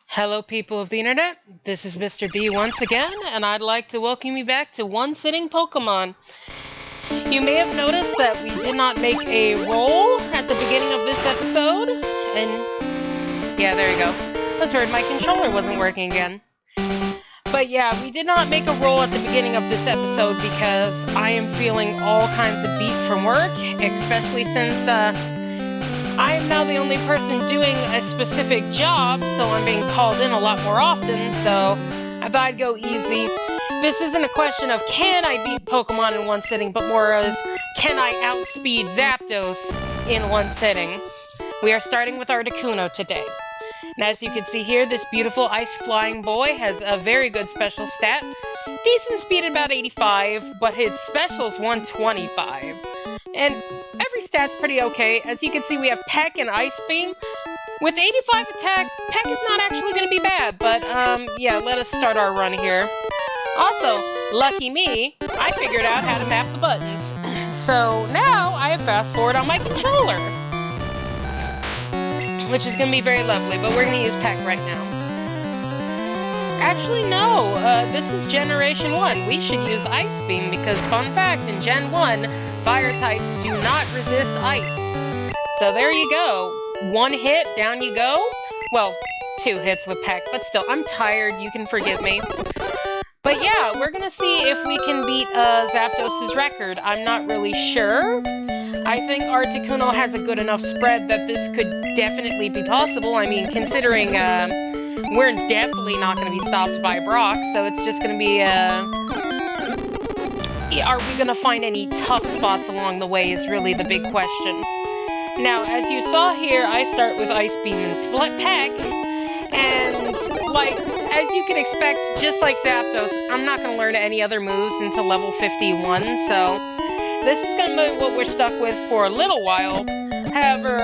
Hello, people of the internet. This is Mr. B once again, and I'd like to welcome you back to One Sitting Pokemon. You may have noticed that we did not make a roll at the beginning of this episode, and yeah, there you go. That's weird, my controller wasn't working again. But yeah, we did not make a roll at the beginning of this episode because I am feeling all kinds of beat from work, especially since I am now the only person doing a specific job, so I'm being called in a lot more often, so I thought I'd go easy. This isn't a question of can I beat Pokemon in one sitting, but more as can I outspeed Zapdos in one sitting. We are starting with Articuno today. And as you can see here, this beautiful ice flying boy has a very good special stat. Decent speed at about 85, but his special's 125. And every stat's pretty okay. As you can see, we have Peck and Ice Beam. With 85 attack, Peck is not actually going to be bad, but yeah, let us start our run here. Also, lucky me, I figured out how to map the buttons. So now I have fast forward on my controller, which is going to be very lovely, but we're going to use Peck right now. Actually, no, this is Generation 1. We should use Ice Beam because, fun fact, in Gen 1, fire types do not resist ice. So there you go. One hit, down you go. Well, 2 hits with Peck, but still, I'm tired, you can forgive me. But yeah, we're gonna see if we can beat Zapdos' record. I'm not really sure. I think Articuno has a good enough spread that this could definitely be possible. I mean, considering we're definitely not going to be stopped by Brock, so it's just going to be are we going to find any tough spots along the way is really the big question. Now, as you saw here, I start with Ice Beam and Peck, and like, as you can expect, just like Zapdos, I'm not going to learn any other moves until level 51, so this is going to be what we're stuck with for a little while. However,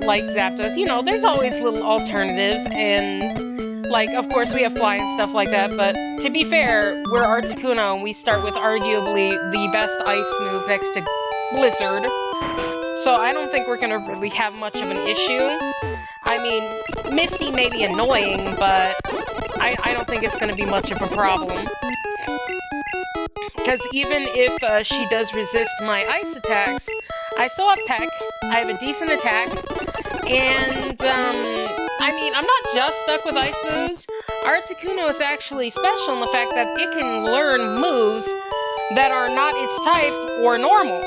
like Zapdos, you know, there's always little alternatives, and, like, of course we have Fly and stuff like that, but to be fair, we're Articuno, and we start with arguably the best ice move next to Blizzard, so I don't think we're gonna really have much of an issue. I mean, Misty may be annoying, but I don't think it's gonna be much of a problem. Because even if she does resist my ice attacks, I still have Peck, I have a decent attack, and, I mean, I'm not just stuck with ice moves. Articuno is actually special in the fact that it can learn moves that are not its type or normal.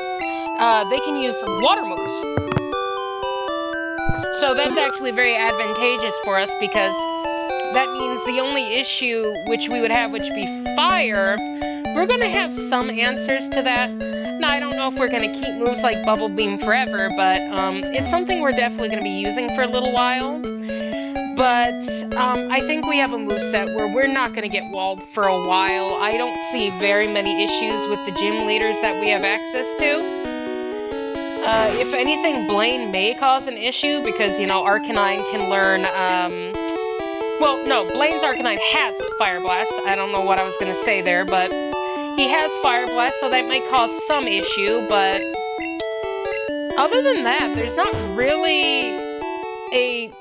They can use water moves. So that's actually very advantageous for us because that means the only issue which we would have, which would be fire, we're going to have some answers to that. Now, I don't know if we're going to keep moves like Bubble Beam forever, but it's something we're definitely going to be using for a little while. But I think we have a moveset where we're not going to get walled for a while. I don't see very many issues with the gym leaders that we have access to. If anything, Blaine may cause an issue because, you know, Arcanine can learn, well, no, Blaine's Arcanine has Fire Blast. I don't know what I was going to say there, but he has Fire Blast, so that might cause some issue, but other than that, there's not really a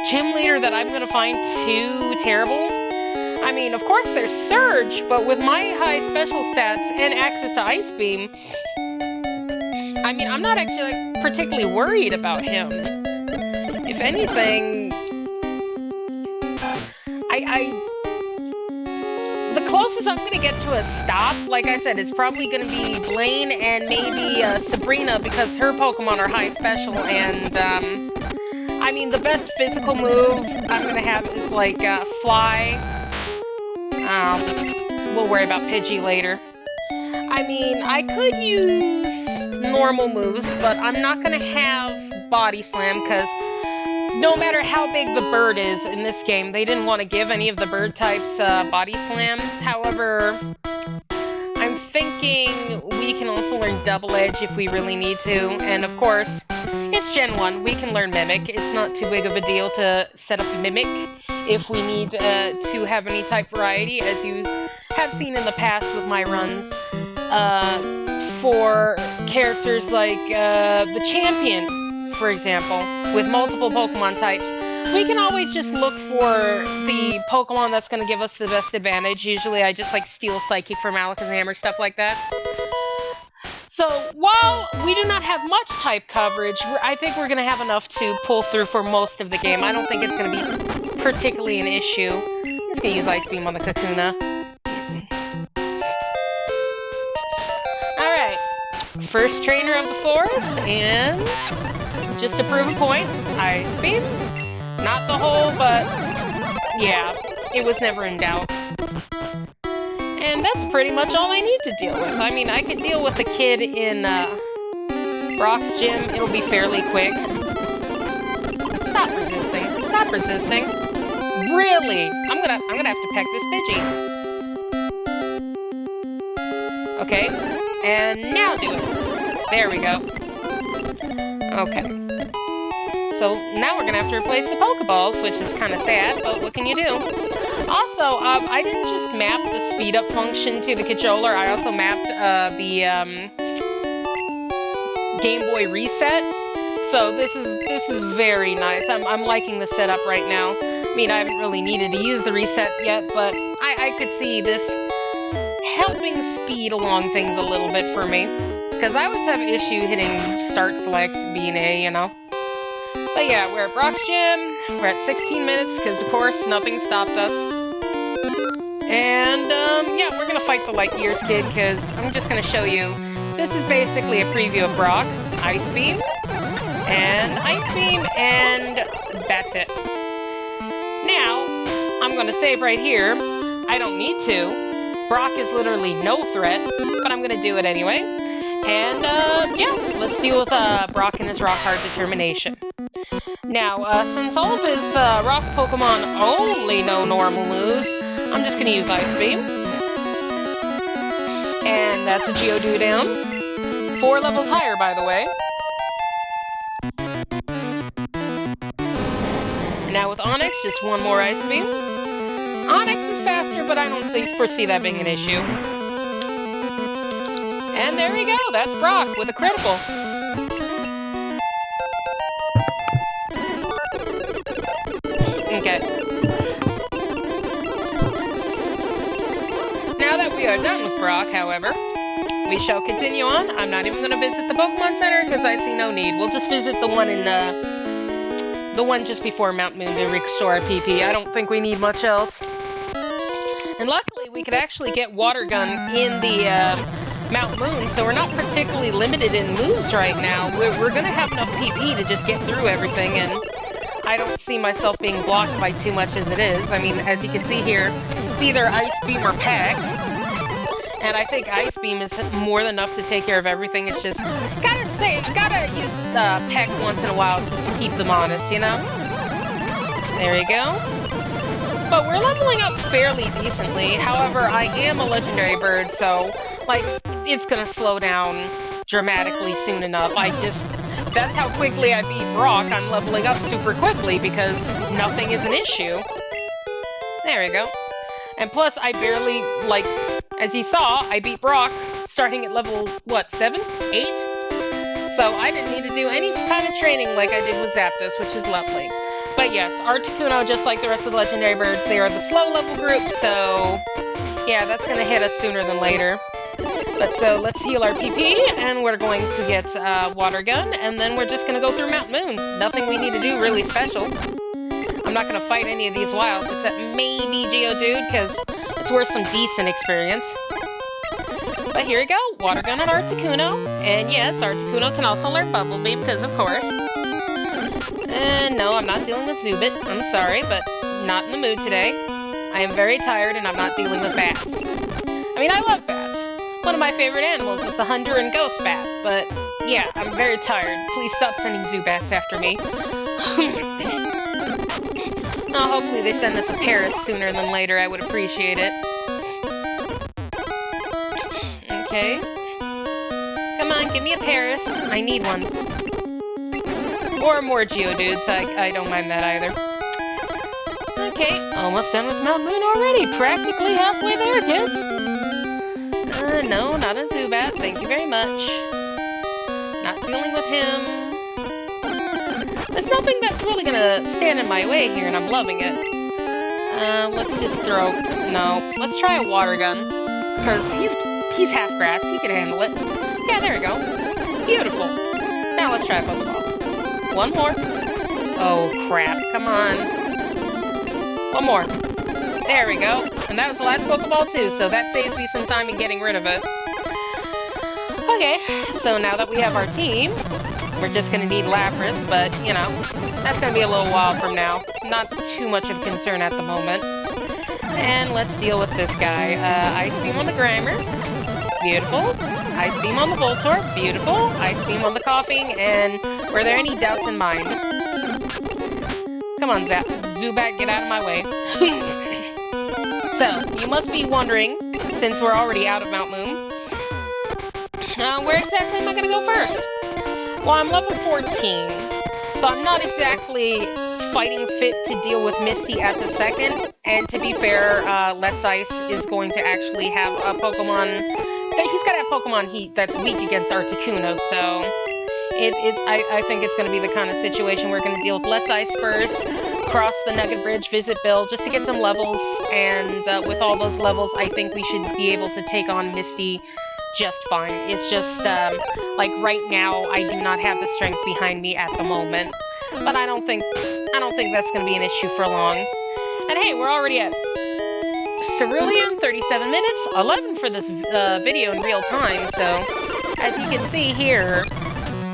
gym leader that I'm going to find too terrible. I mean, of course there's Surge, but with my high special stats and access to Ice Beam, I mean, I'm not actually like, particularly worried about him. If anything, the closest I'm going to get to a stop, like I said, is probably going to be Blaine and maybe Sabrina because her Pokemon are high special, and I mean, the best physical move I'm going to have is like Fly. We'll worry about Pidgey later. I mean, I could use normal moves, but I'm not going to have Body Slam because no matter how big the bird is in this game, they didn't want to give any of the bird types Body Slam. However, I'm thinking we can also learn Double Edge if we really need to. And of course, it's Gen 1. We can learn Mimic. It's not too big of a deal to set up Mimic if we need to have any type variety, as you have seen in the past with my runs. For characters like the Champion, for example, with multiple Pokemon types, we can always just look for the Pokemon that's going to give us the best advantage. Usually I just like steal Psychic from Alakazam or stuff like that. So while we do not have much type coverage, I think we're going to have enough to pull through for most of the game. I don't think it's going to be particularly an issue. I'm just going to use Ice Beam on the Kakuna. Alright, first trainer of the forest, and just to prove a point, Ice Beam. Not the whole, but yeah, it was never in doubt. And that's pretty much all I need to deal with. I mean, I could deal with the kid in Brock's gym. It'll be fairly quick. Stop resisting. Stop resisting. Really? I'm gonna have to peck this Pidgey. Okay. And now do it. There we go. Okay. So now we're gonna have to replace the Pokeballs, which is kind of sad, but what can you do? Also, I didn't just map the speed up function to the controller, I also mapped the Game Boy Reset. So this is very nice. I'm liking the setup right now. I mean, I haven't really needed to use the reset yet, but I could see this helping speed along things a little bit for me. Because I always have issue hitting start selects, B and A, you know. But yeah, we're at Brock's gym. We're at 16 minutes, because of course nothing stopped us. And yeah, we're gonna fight the Light Years kid, because I'm just gonna show you. This is basically a preview of Brock. Ice Beam, and Ice Beam, and that's it. Now, I'm gonna save right here. I don't need to. Brock is literally no threat, but I'm gonna do it anyway. And yeah, let's deal with Brock and his Rock Hard Determination. Now, since all of his Rock Pokemon only know normal moves, I'm just gonna use Ice Beam. And that's a Geodude down. 4 levels higher, by the way. Now with Onix, just one more Ice Beam. Onix is faster, but I don't foresee that being an issue. And there we go, that's Brock with a critical. Okay. Now that we are done with Brock, however, we shall continue on. I'm not even going to visit the Pokemon Center because I see no need. We'll just visit the one in the one just before Mount Moon to restore our PP. I don't think we need much else. And luckily, we could actually get Water Gun in the Mount Moon, so we're not particularly limited in moves right now. We're going to have enough PP to just get through everything, and I don't see myself being blocked by too much as it is. I mean, as you can see here, it's either Ice Beam or Peck. And I think Ice Beam is more than enough to take care of everything. It's just, gotta use Peck once in a while just to keep them honest, you know? There you go. But we're leveling up fairly decently. However, I am a legendary bird, so, like, it's gonna slow down dramatically soon enough. That's how quickly I beat Brock. I'm leveling up super quickly because nothing is an issue. There we go. And plus, I barely, like, as you saw, I beat Brock starting at level, what, 7? 8? So I didn't need to do any kind of training like I did with Zapdos, which is lovely. But yes, Articuno, just like the rest of the legendary birds, they are the slow level group, so yeah, that's going to hit us sooner than later. But so let's heal our PP, and we're going to get Water Gun, and then we're just going to go through Mount Moon. Nothing we need to do really special. I'm not going to fight any of these wilds, except maybe Geodude, because it's worth some decent experience. But here we go, Water Gun on Articuno. And yes, Articuno can also learn Bubble Beam, because of course. And no, I'm not dealing with Zubit. I'm sorry, but not in the mood today. I am very tired, and I'm not dealing with bats. I mean, I love bats. One of my favorite animals is the Honduran ghost bat. But yeah, I'm very tired. Please stop sending Zubats after me. Oh, hopefully they send us a Paris sooner than later. I would appreciate it. Okay. Come on, give me a Paris. I need one. Or more Geodudes. I don't mind that either. Okay, almost done with Mount Moon already. Practically halfway there, kids. No, not a Zubat. Thank you very much. Not dealing with him. There's nothing that's really gonna stand in my way here, and I'm loving it. Let's just throw... No, let's try a water gun. Because he's half grass, he can handle it. Yeah, there we go. Beautiful. Now let's try a Pokeball. One more. Oh, crap. Come on. One more. There we go. And that was the last Pokeball, too, so that saves me some time in getting rid of it. Okay, so now that we have our team, we're just going to need Lapras, but, you know, that's going to be a little while from now. Not too much of concern at the moment. And let's deal with this guy. Ice Beam on the Grimer. Beautiful. Ice Beam on the Voltorb. Beautiful. Ice Beam on the Coughing. And were there any doubts in mind? Come on, Zubat, get out of my way. So, you must be wondering, since we're already out of Mount Moon, where exactly am I going to go first? Well, I'm level 14, so I'm not exactly fighting fit to deal with Misty at the second, and to be fair, Let's Ice is going to actually have a Pokemon, he's got to have Pokemon Heat that's weak against Articuno, so I think it's going to be the kind of situation we're going to deal with Let's Ice first, cross the Nugget Bridge, visit Bill, just to get some levels, and with all those levels, I think we should be able to take on Misty just fine. It's just, like, right now, I do not have the strength behind me at the moment. But I don't think that's gonna be an issue for long. And hey, we're already at Cerulean, 37 minutes, 11 for this video in real time, so as you can see here,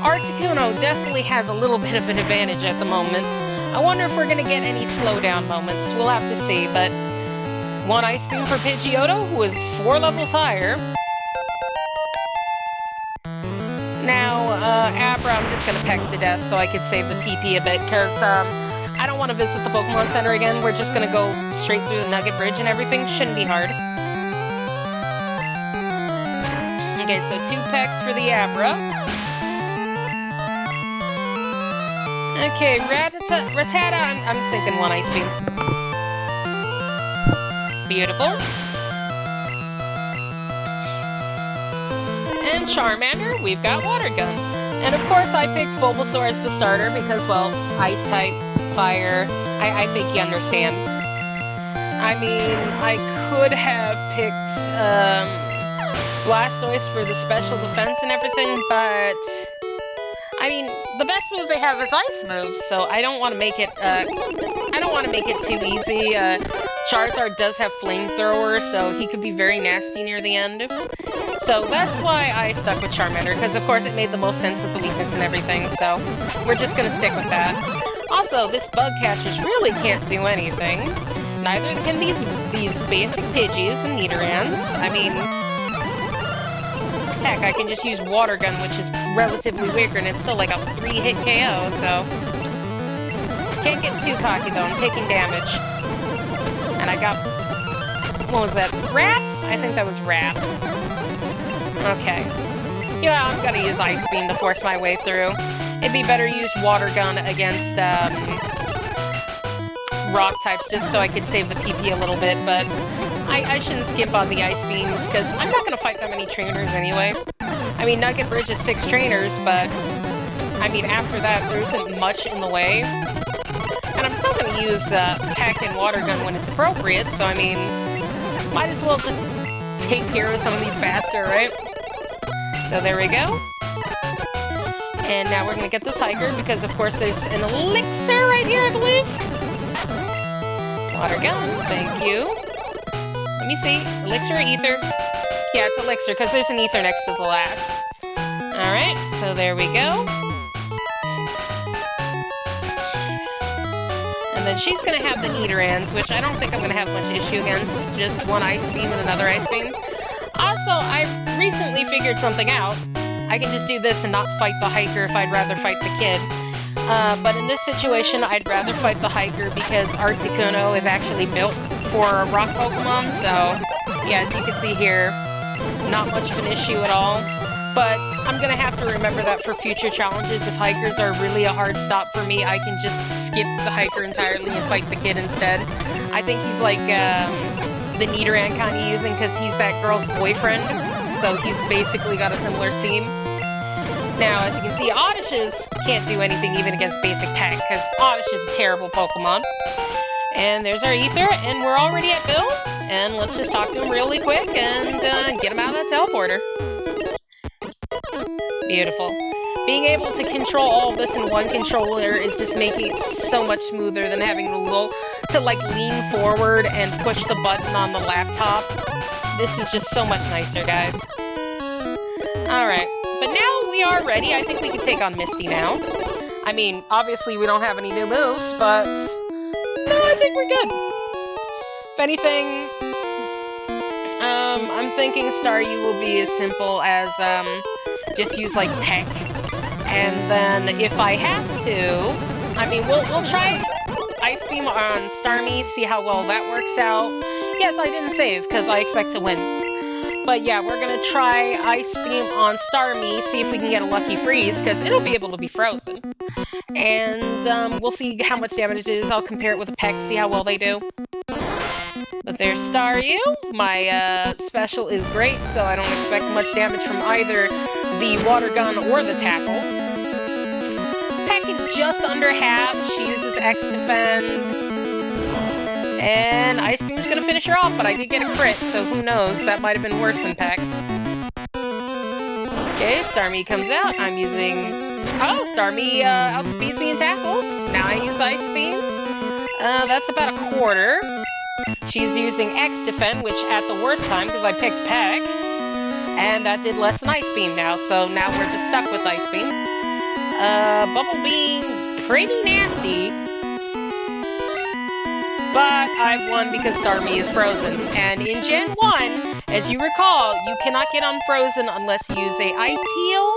Articuno definitely has a little bit of an advantage at the moment. I wonder if we're gonna get any slowdown moments. We'll have to see, but one Ice Beam for Pidgeotto, who is 4 levels higher. Now, Abra, I'm just gonna peck to death so I could save the PP a bit, because, I don't want to visit the Pokemon Center again. We're just gonna go straight through the Nugget Bridge and everything. Shouldn't be hard. Okay, so 2 pecks for the Abra. Okay, Rattata, I'm sinking 1 Ice Beam. Beautiful. And Charmander, we've got Water Gun. And of course I picked Bulbasaur as the starter because, well, Ice type, Fire, I think you understand. I mean, I could have picked Blastoise for the special defense and everything, but I mean, the best move they have is Ice moves, so I don't want to make it, too easy. Charizard does have Flamethrower, so he could be very nasty near the end. So that's why I stuck with Charmander, because of course it made the most sense with the weakness and everything, so we're just gonna stick with that. Also, this Bug Catchers really can't do anything. Neither can these basic Pidgeys and Nidorans. I mean, heck, I can just use Water Gun, which is relatively weaker, and it's still like a 3-hit KO, so... Can't get too cocky, though. I'm taking damage. And I got... What was that? Wrap? I think that was Wrap. Okay. Yeah, I'm gonna use Ice Beam to force my way through. It'd be better to use Water Gun against, Rock types, just so I could save the PP a little bit, but... I shouldn't skip on the Ice Beams, because I'm not gonna fight that many trainers anyway. I mean, Nugget Bridge is 6 trainers, but... I mean, after that, there isn't much in the way. And I'm still gonna use, Peck and Water Gun when it's appropriate, so I mean... Might as well just take care of some of these faster, right? So there we go. And now we're gonna get this Hiker, because of course there's an Elixir right here, I believe? Water Gun, thank you. Let me see, Elixir or Ether? Yeah, it's Elixir, because there's an Ether next to the last. Alright, so there we go. And then she's gonna have the Nidorans, which I don't think I'm gonna have much issue against. Just 1 Ice Beam and another Ice Beam. Also, I recently figured something out. I can just do this and not fight the Hiker if I'd rather fight the kid. But in this situation, I'd rather fight the Hiker because Articuno is actually built for rock Pokemon, so yeah, as you can see here, not much of an issue at all. But I'm gonna have to remember that for future challenges. If Hikers are really a hard stop for me, I can just skip the Hiker entirely and fight the kid instead. I think he's like the Nidoran kind of using, because he's that girl's boyfriend, so he's basically got a similar team. Now, as you can see, Oddishes can't do anything even against basic Peck, because Oddish is a terrible Pokemon. And there's our Ether, and we're already at Bill. And let's just talk to him really quick and get him out of that teleporter. Beautiful. Being able to control all of this in one controller is just making it so much smoother than having to like lean forward and push the button on the laptop. This is just so much nicer, guys. Alright, but now we are ready. I think we can take on Misty now. I mean, obviously we don't have any new moves, but no, I think we're good. If anything, I'm thinking Staryu will be as simple as just use like Peck. And then if I have to, I mean, we'll try Ice Beam on Starmie, see how well that works out. Yes, I didn't save because I expect to win. But yeah, we're gonna try Ice Beam on Starmie, see if we can get a lucky freeze, because it'll be able to be frozen. And we'll see how much damage it is. I'll compare it with a Peck, see how well they do. But there's Staryu. My special is great, so I don't expect much damage from either the water gun or the tackle. Peck is just under half. She uses X Defend. And Ice Beam's gonna finish her off, but I did get a crit, so who knows? That might have been worse than Peck. Okay, Starmie comes out. I'm using... Oh, Starmie outspeeds me in tackles. Now I use Ice Beam. That's about a quarter. She's using X Defend, which at the worst time, because I picked Peck. And that did less than Ice Beam now, so now we're just stuck with Ice Beam. Bubble Beam, pretty nasty. But I won because Starmie is frozen. And in Gen 1, as you recall, you cannot get unfrozen unless you use a Ice Heal,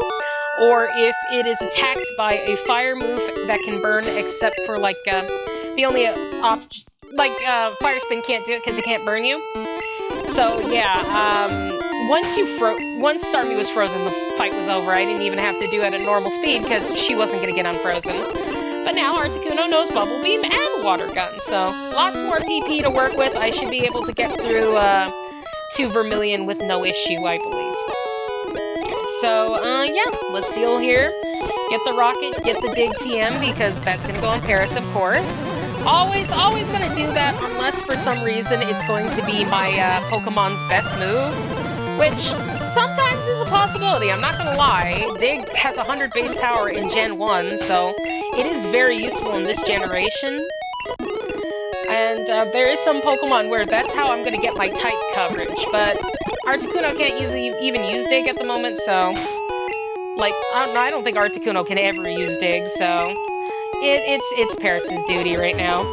or if it is attacked by a fire move that can burn, except for, like, the only option... Like, Fire Spin can't do it because it can't burn you. So, yeah, once Starmie was frozen, the fight was over. I didn't even have to do it at normal speed because she wasn't going to get unfrozen. But now Articuno knows Bubble Beam and Water Gun, so lots more PP to work with. I should be able to get through to Vermilion with no issue, I believe. So, yeah, let's deal here. Get the Rocket, get the Dig TM, because that's going to go on Paris, of course. Always going to do that, unless for some reason it's going to be my Pokemon's best move, which sometimes is a possibility, I'm not going to lie. Dig has 100 base power in Gen 1, so it is very useful in this generation. And there is some Pokemon where that's how I'm going to get my type coverage, but Articuno can't even use Dig at the moment, so... Like, I don't think Articuno can ever use Dig, so... It's Paris' duty right now.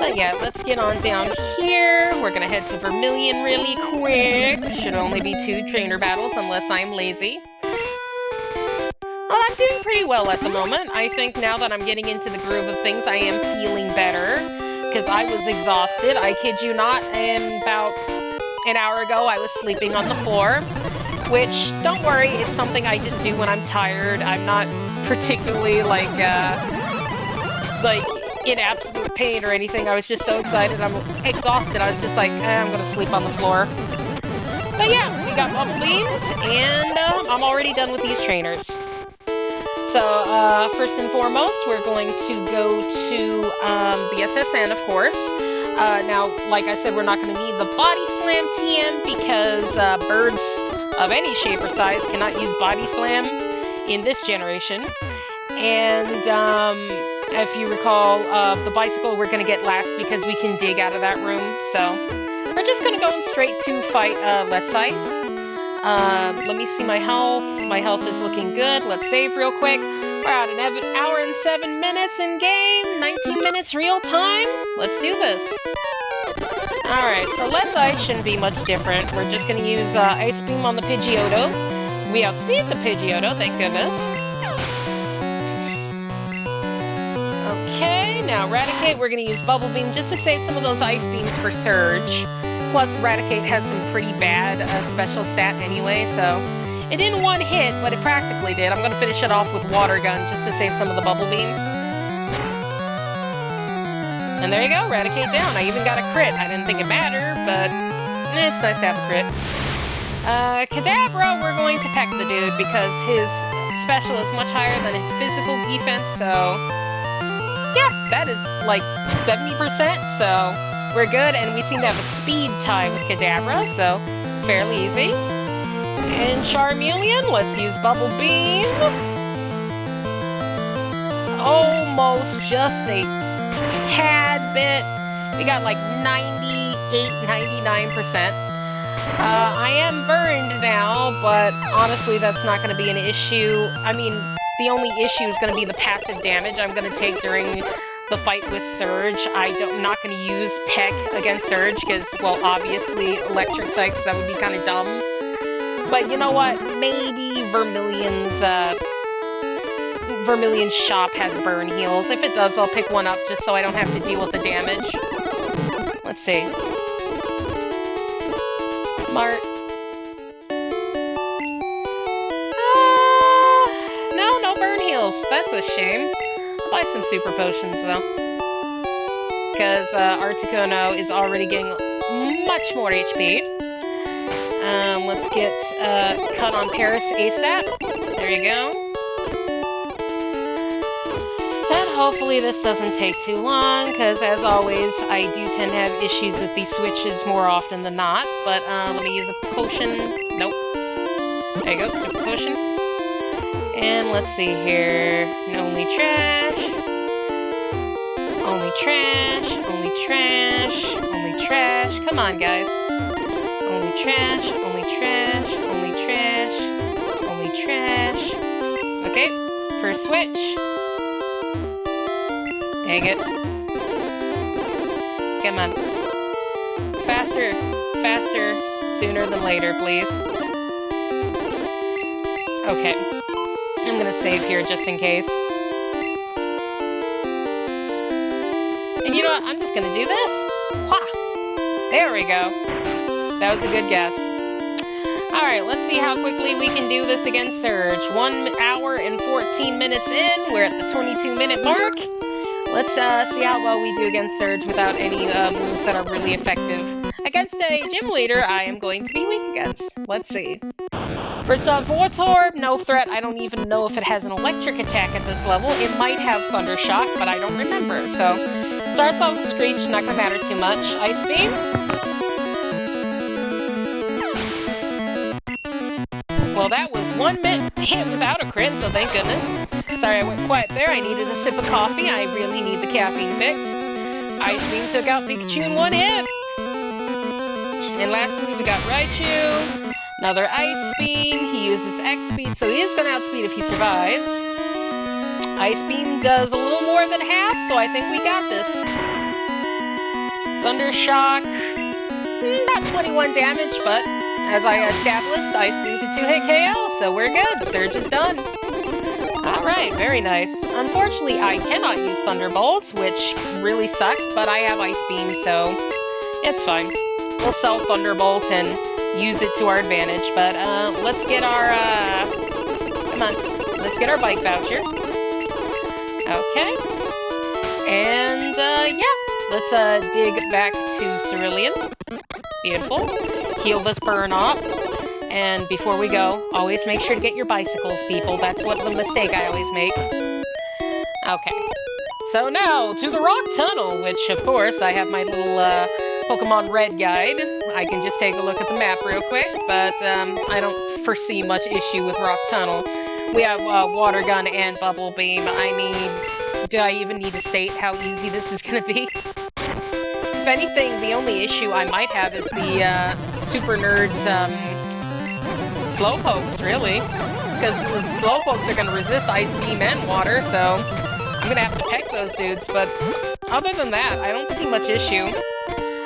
But yeah, let's get on down here. We're gonna head to Vermilion really quick. Should only be 2 trainer battles unless I'm lazy. Well, I'm doing pretty well at the moment. I think now that I'm getting into the groove of things, I am feeling better. Because I was exhausted. I kid you not, about an hour ago I was sleeping on the floor. Which, don't worry, it's something I just do when I'm tired. I'm not particularly, like in absolute pain or anything. I was just so excited. I'm exhausted. I was just like, I'm gonna sleep on the floor. But yeah, we got Bubble Beams, and I'm already done with these trainers. So, first and foremost, we're going to go to the SSN, of course. Now, like I said, we're not going to need the Body Slam TM because birds of any shape or size cannot use Body Slam in this generation. And if you recall, the bicycle we're going to get last because we can dig out of that room. So we're just going to go straight to fight Let's Ice. Let me see my health. My health is looking good. Let's save real quick. We're at an hour and 7 minutes in game. 19 minutes real time. Let's do this. Alright, so Let's Ice shouldn't be much different. We're just going to use Ice Beam on the Pidgeotto. We outspeed the Pidgeotto, thank goodness. Okay, now Raticate, we're going to use Bubble Beam just to save some of those Ice Beams for Surge. Plus, Raticate has some pretty bad special stat anyway, so... It didn't one hit, but it practically did. I'm going to finish it off with Water Gun just to save some of the Bubble Beam. And there you go, Raticate down. I even got a crit. I didn't think it mattered, but it's nice to have a crit. Kadabra, we're going to peck the dude because his special is much higher than his physical defense, so yeah, that is like 70%, so we're good, and we seem to have a speed tie with Kadabra, so fairly easy. And Charmeleon, let's use Bubble Beam. Almost just a tad bit. We got like 98, 99%. I am burned now, but honestly, that's not going to be an issue. I mean, the only issue is going to be the passive damage I'm going to take during the fight with Surge. I'm not going to use Peck against Surge because, well, obviously electric types, that would be kind of dumb. But you know what? Maybe Vermilion's shop has burn heals. If it does, I'll pick one up just so I don't have to deal with the damage. Let's see. Mart. No burn heals. That's a shame. I'll buy some super potions, though. Because Articuno is already getting much more HP. Let's get cut on Paris ASAP. There you go. And hopefully this doesn't take too long, because as always, I do tend to have issues with these switches more often than not. But let me use a potion. Nope. There you go, super potion. And let's see here. Only trash. Only trash. Only trash. Only trash. Come on, guys. Only trash. Only trash. Only trash. Only trash. Okay, first switch. Dang it. Come on. Faster. Faster. Sooner than later, please. Okay. I'm gonna save here just in case. And you know what? I'm just gonna do this. Wha! There we go. That was a good guess. Alright, let's see how quickly we can do this against Surge. 1 hour and 14 minutes in. We're at the 22-minute mark. Let's see how well we do against Surge without any moves that are really effective. Against a gym leader, I am going to be weak against. Let's see. First off, Voltorb, no threat. I don't even know if it has an electric attack at this level. It might have Thunder Shock, but I don't remember. So, starts off with Screech, not gonna matter too much. Ice Beam. Well, that was 1 hit without a crit, so thank goodness. Sorry I went quiet there. I needed a sip of coffee. I really need the caffeine fix. Ice Beam took out Pikachu in 1 hit. And lastly, we got Raichu. Another Ice Beam. He uses X-Speed, so he is going to outspeed if he survives. Ice Beam does a little more than half, so I think we got this. Thunder Shock. About 21 damage, but as I established, Ice Beam's a 2-hit KO, so we're good. Surge is done. Alright, very nice. Unfortunately, I cannot use Thunderbolt, which really sucks, but I have Ice Beam, so it's fine. We'll sell Thunderbolt and use it to our advantage, but let's get our, come on, let's get our bike voucher. Okay. And, yeah, let's dig back to Cerulean. Beautiful. Heal this burn off. And before we go, always make sure to get your bicycles, people. That's what the mistake I always make. Okay. So now, to the Rock Tunnel, which, of course, I have my little, Pokemon Red guide. I can just take a look at the map real quick, but, I don't foresee much issue with Rock Tunnel. We have, Water Gun and Bubble Beam. I mean, do I even need to state how easy this is gonna be? If anything, the only issue I might have is the, Super Nerds, Slowpokes, really. Because the Slowpokes are going to resist Ice Beam and Water, so I'm going to have to peck those dudes. But other than that, I don't see much issue.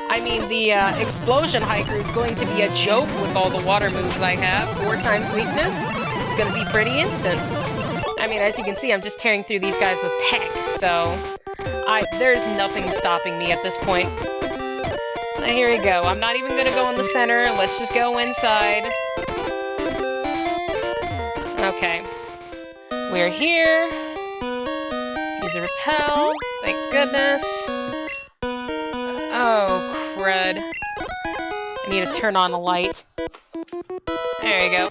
I mean, the Explosion Hiker is going to be a joke with all the water moves I have. 4 times weakness. It's going to be pretty instant. I mean, as you can see, I'm just tearing through these guys with peck, so there's nothing stopping me at this point. Here we go. I'm not even going to go in the center. Let's just go inside. Okay. We're here. Use a repel. Thank goodness. Oh, crud. I need to turn on a light. There you go.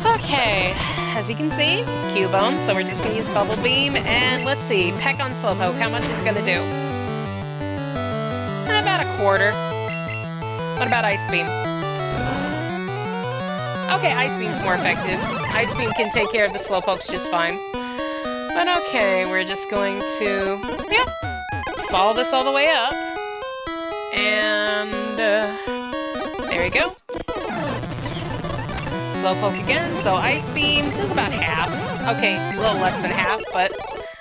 Okay, as you can see, Cubone, so we're just gonna use Bubble Beam, and let's see, Peck on Slowpoke, how much is it gonna do? About a quarter. What about Ice Beam? Okay, Ice Beam's more effective. Ice Beam can take care of the Slowpokes just fine. But okay, we're just going to, yeah, follow this all the way up. And, there we go. Slowpoke again, so Ice Beam does about half. Okay, a little less than half, but,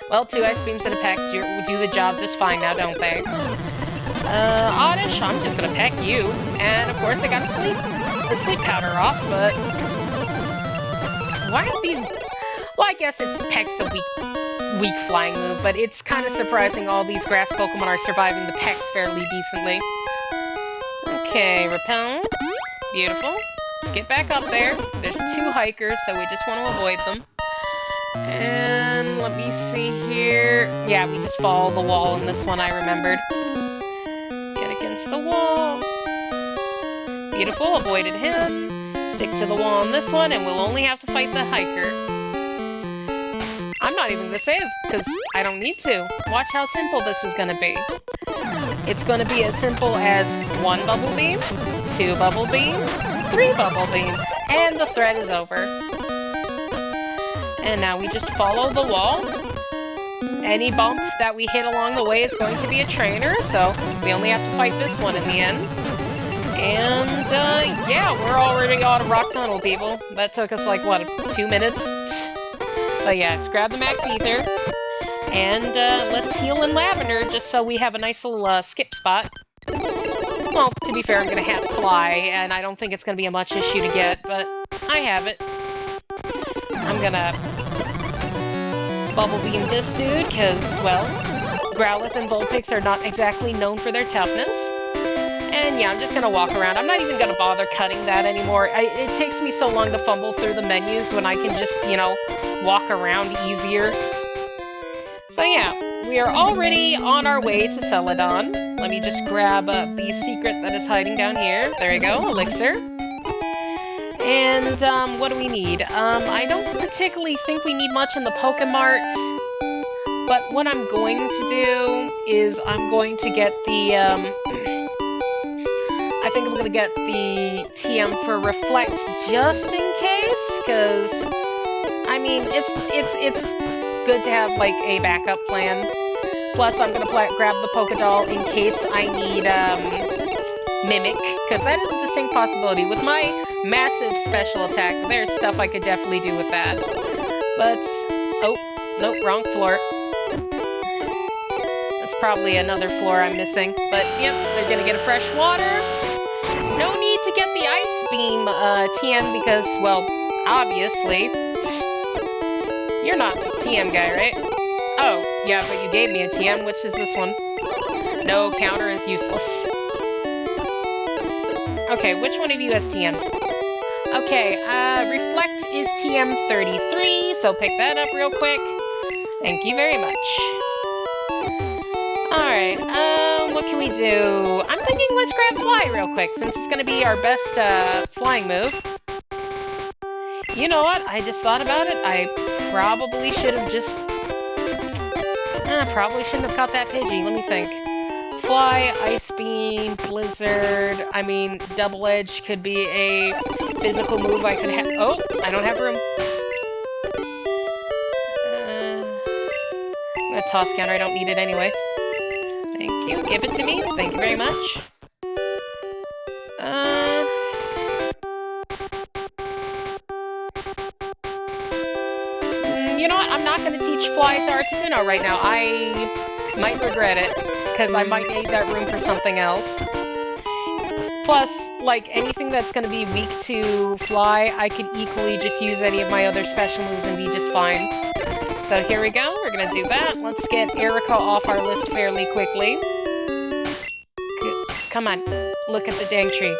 well, 2 Ice Beams and a Peck do the job just fine now, don't they? Oddish, I'm just gonna Peck you. And, of course, I got the sleep powder off, but why aren't these... Well, I guess it's Peck's a weak flying move, but it's kind of surprising all these grass Pokemon are surviving the Pecks fairly decently. Okay, Repel. Beautiful. Let's get back up there. There's 2 hikers, so we just want to avoid them. And let me see here. Yeah, we just follow the wall in this one, I remembered. Get against the wall. Beautiful, avoided him. Stick to the wall on this one, and we'll only have to fight the hiker. I'm not even going to save, because I don't need to. Watch how simple this is going to be. It's going to be as simple as 1 Bubble Beam, 2 Bubble Beam, 3 Bubble Beam, and the thread is over. And now we just follow the wall. Any bump that we hit along the way is going to be a trainer, so we only have to fight this one in the end. And, yeah, we're already out of Rock Tunnel, people. That took us, like, what, 2 minutes? But yeah, just grab the Max Ether. And, let's heal in Lavender, just so we have a nice little, skip spot. Well, to be fair, I'm gonna have Fly, and I don't think it's gonna be a much issue to get, but I have it. I'm gonna Bubble Beam this dude, because, well, Growlithe and Vulpix are not exactly known for their toughness. And yeah, I'm just gonna walk around. I'm not even gonna bother cutting that anymore. It takes me so long to fumble through the menus when I can just, you know, walk around easier. So yeah, we are already on our way to Celadon. Let me just grab the secret that is hiding down here. There we go, Elixir. And, what do we need? I don't particularly think we need much in the Pokemart. But what I'm going to do is I'm going to get the, I think I'm gonna get the TM for Reflect just in case, because, I mean, it's good to have, like, a backup plan. Plus, I'm gonna grab the Pokédoll in case I need, Mimic, because that is a distinct possibility. With my massive special attack, there's stuff I could definitely do with that. But, oh, nope, wrong floor. That's probably another floor I'm missing. But, yep, they're gonna get a fresh water. No need to get the Ice Beam, TM, because, well, obviously, you're not the TM guy, right? Oh, yeah, but you gave me a TM, which is this one. No, counter is useless. Okay, which one of you has TMs? Okay, Reflect is TM 33, so pick that up real quick. Thank you very much. Alright, what can we do? I'm thinking let's grab Fly real quick, since it's gonna be our best, flying move. You know what? I just thought about it. I probably should have just... probably shouldn't have caught that Pidgey. Let me think. Fly, Ice Beam, Blizzard... I mean, Double Edge could be a physical move I could have... Oh! I don't have room. I'm gonna toss counter. I don't need it anyway. Thank you. Give it to me. Thank you very much. You know what? I'm not going to teach Fly to Articuno right now. I might regret it, because I might need that room for something else. Plus, like, anything that's going to be weak to Fly, I could equally just use any of my other special moves and be just fine. So here we go. We're going to do that. Let's get Erica off our list fairly quickly. Come on. Look at the dang tree.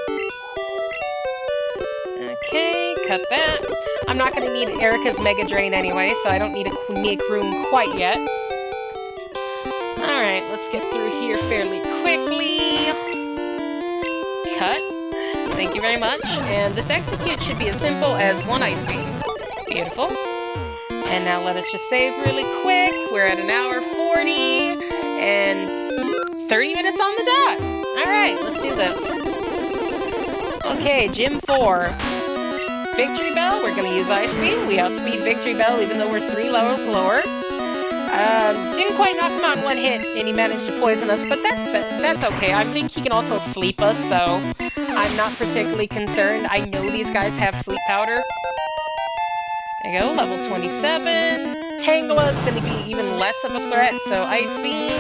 Okay, cut that. I'm not going to need Erica's Mega Drain anyway, so I don't need to make room quite yet. Alright, let's get through here fairly quickly. Cut. Thank you very much. And this execute should be as simple as 1 ice beam. Beautiful. And now let us just save really quick. We're at 1 hour 40 and 30 minutes on the dot. Alright, let's do this. Okay, Gym 4. Victory Bell, we're gonna use Ice Beam. We outspeed Victory Bell even though we're 3 levels lower. Didn't quite knock him out in 1 hit, and he managed to poison us, but that's okay. I think he can also sleep us, so I'm not particularly concerned. I know these guys have sleep powder. There you go, level 27. Tangela is going to be even less of a threat, so Ice Beam.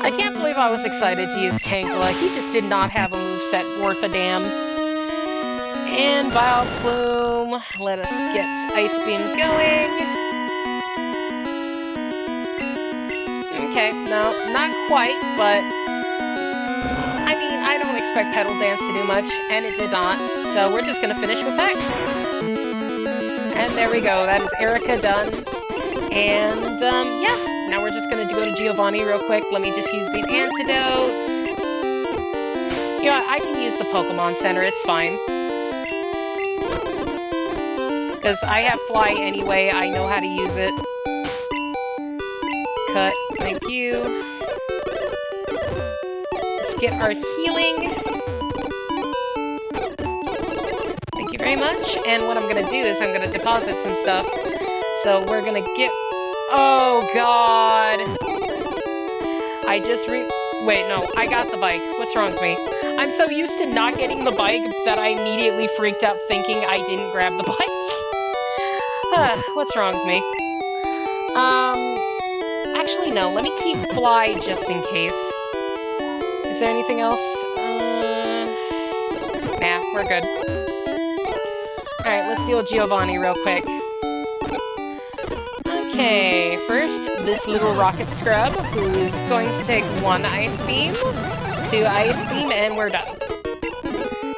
I can't believe I was excited to use Tangela. He just did not have a moveset worth a damn. And Vile Plume. Let us get Ice Beam going. Okay, no, not quite, but I mean, I don't expect Petal Dance to do much, and it did not, so we're just gonna finish with that. And there we go, that is Erica done. And, yeah, now we're just gonna go to Giovanni real quick. Let me just use the antidote. You know, I can use the Pokemon Center, it's fine. Because I have Fly anyway, I know how to use it. Cut. Thank you. Let's get our healing. Thank you very much. And what I'm gonna do is I'm gonna deposit some stuff. So we're gonna get... Oh, God! Wait, no. I got the bike. What's wrong with me? I'm so used to not getting the bike that I immediately freaked out thinking I didn't grab the bike. What's wrong with me? Actually, no. Let me keep Fly just in case. Is there anything else? Nah, we're good. Alright, let's deal with Giovanni real quick. Okay, first, this little rocket scrub, who is going to take 1 Ice Beam, 2 Ice Beam, and we're done.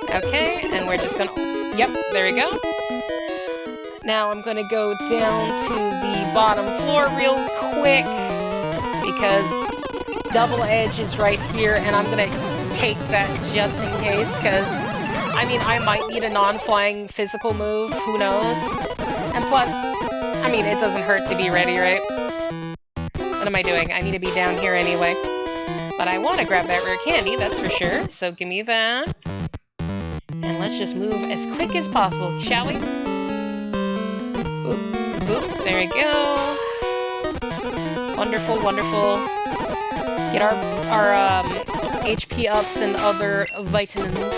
Okay, and we're just gonna... Yep, there we go. Now I'm gonna go down to the bottom floor real quick, because Double Edge is right here, and I'm gonna take that just in case, because, I mean, I might need a non-flying physical move, who knows? And plus, I mean, it doesn't hurt to be ready, right? What am I doing? I need to be down here anyway. But I want to grab that rare candy, that's for sure, so give me that. And let's just move as quick as possible, shall we? Boop, boop, there we go. Wonderful, wonderful. Get our HP ups and other vitamins.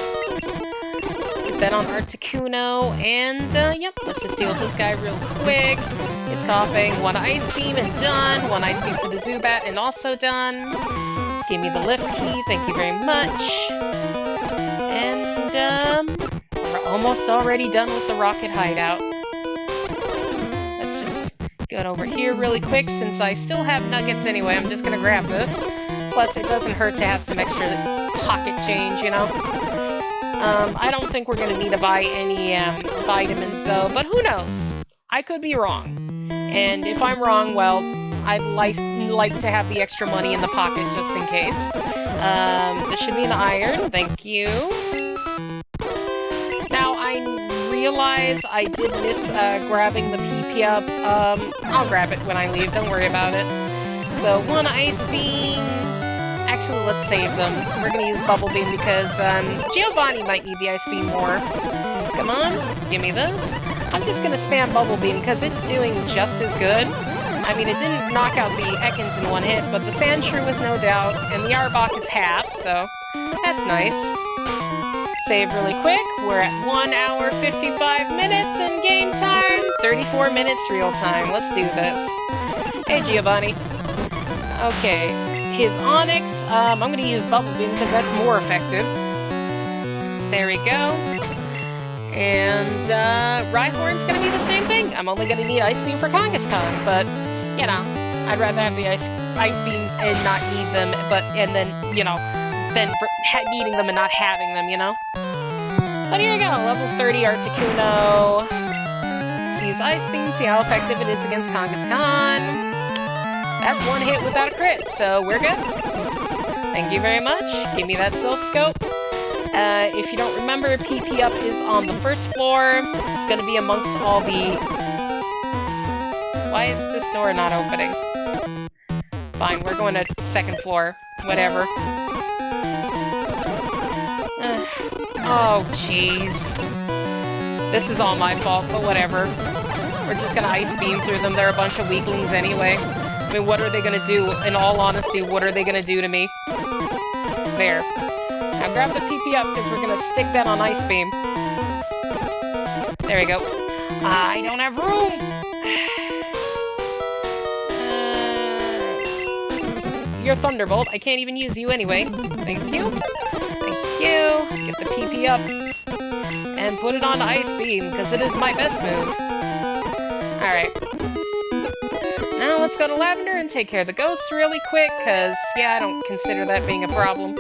Get that on Articuno, and yep, let's just deal with this guy real quick. He's coughing. 1 Ice Beam and done. 1 Ice Beam for the Zubat and also done. Give me the lift key, thank you very much. And we're almost already done with the rocket hideout. Let's just get over here really quick, since I still have nuggets anyway. I'm just gonna grab this. Plus, it doesn't hurt to have some extra pocket change, you know? I don't think we're gonna need to buy any vitamins, though, but who knows? I could be wrong. And if I'm wrong, well, I'd like to have the extra money in the pocket just in case. This should be an iron, thank you. Now, I realize I did miss grabbing the PP up. I'll grab it when I leave, don't worry about it. So, 1 Ice Beam. Actually, let's save them. We're gonna use Bubble Beam because Giovanni might need the Ice Beam more. Come on, give me this. I'm just gonna spam Bubble Beam because it's doing just as good. I mean, it didn't knock out the Ekans in 1 hit, but the Sandshrew was no doubt, and the Arbok is half, so that's nice. Save really quick. We're at 1 hour 55 minutes in game time. 34 minutes real time. Let's do this. Hey, Giovanni. Okay, his Onix. I'm gonna use Bubble Beam because that's more effective. There we go. And Rhyhorn's gonna be the same thing. I'm only gonna need Ice Beam for Kangaskhan, but you know, I'd rather have the ice beams and not need them, and then you know, than needing them and not having them, you know. But here you go, level 30 Articuno. Sees Ice Beam, see how effective it is against Kangaskhan. That's 1 hit without a crit, so we're good. Thank you very much. Give me that Silph Scope. If you don't remember, PP Up is on the first floor. It's gonna be amongst all the... Why is this door not opening? Fine, we're going to second floor. Whatever. Oh, jeez. This is all my fault, but whatever. We're just gonna ice beam through them. They're a bunch of weaklings anyway. I mean, what are they gonna do? In all honesty, what are they gonna do to me? There. Now grab the PP Up, because we're gonna stick that on ice beam. There we go. I don't have room! You're Thunderbolt. I can't even use you anyway. Thank you. Thank you. Get the PP Up. And put it on Ice Beam, because it is my best move. Alright. Now let's go to Lavender and take care of the ghosts really quick, because, yeah, I don't consider that being a problem.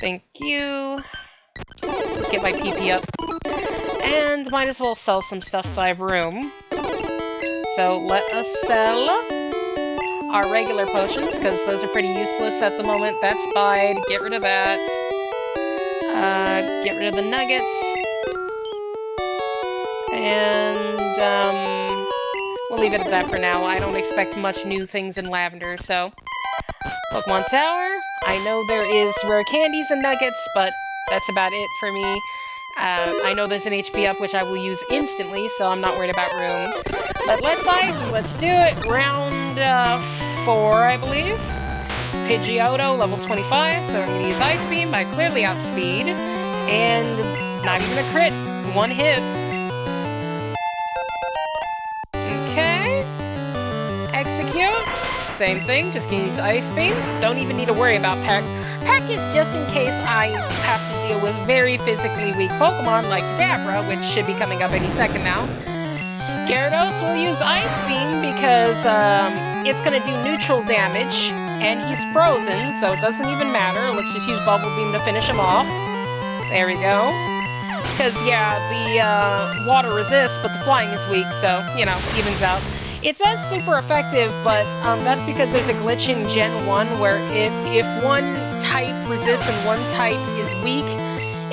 Thank you. Let's get my PP Up. And might as well sell some stuff so I have room. So let us sell our regular potions, because those are pretty useless at the moment. That's Bide. Get rid of that. Get rid of the nuggets. And, we'll leave it at that for now. I don't expect much new things in Lavender, so... Pokemon Tower. I know there is rare candies and nuggets, but that's about it for me. I know there's an HP Up, which I will use instantly, so I'm not worried about room. But let's ice. Let's do it. Round 4, I believe. Pidgeotto, level 25, so I'm going to use Ice Beam by clearly outspeed. And not even a crit. One hit. Okay. Execute. Same thing, just gonna use Ice Beam. Don't even need to worry about Peck. Peck is just in case I have to deal with very physically weak Pokemon like Dabra, which should be coming up any second now. Gyarados will use Ice Beam because it's gonna do neutral damage, and he's frozen, so it doesn't even matter. Let's just use Bubble Beam to finish him off. There we go. Because, yeah, the water resists, but the flying is weak, so, you know, evens out. It says super effective, but that's because there's a glitch in Gen 1 where if one type resists and one type is weak,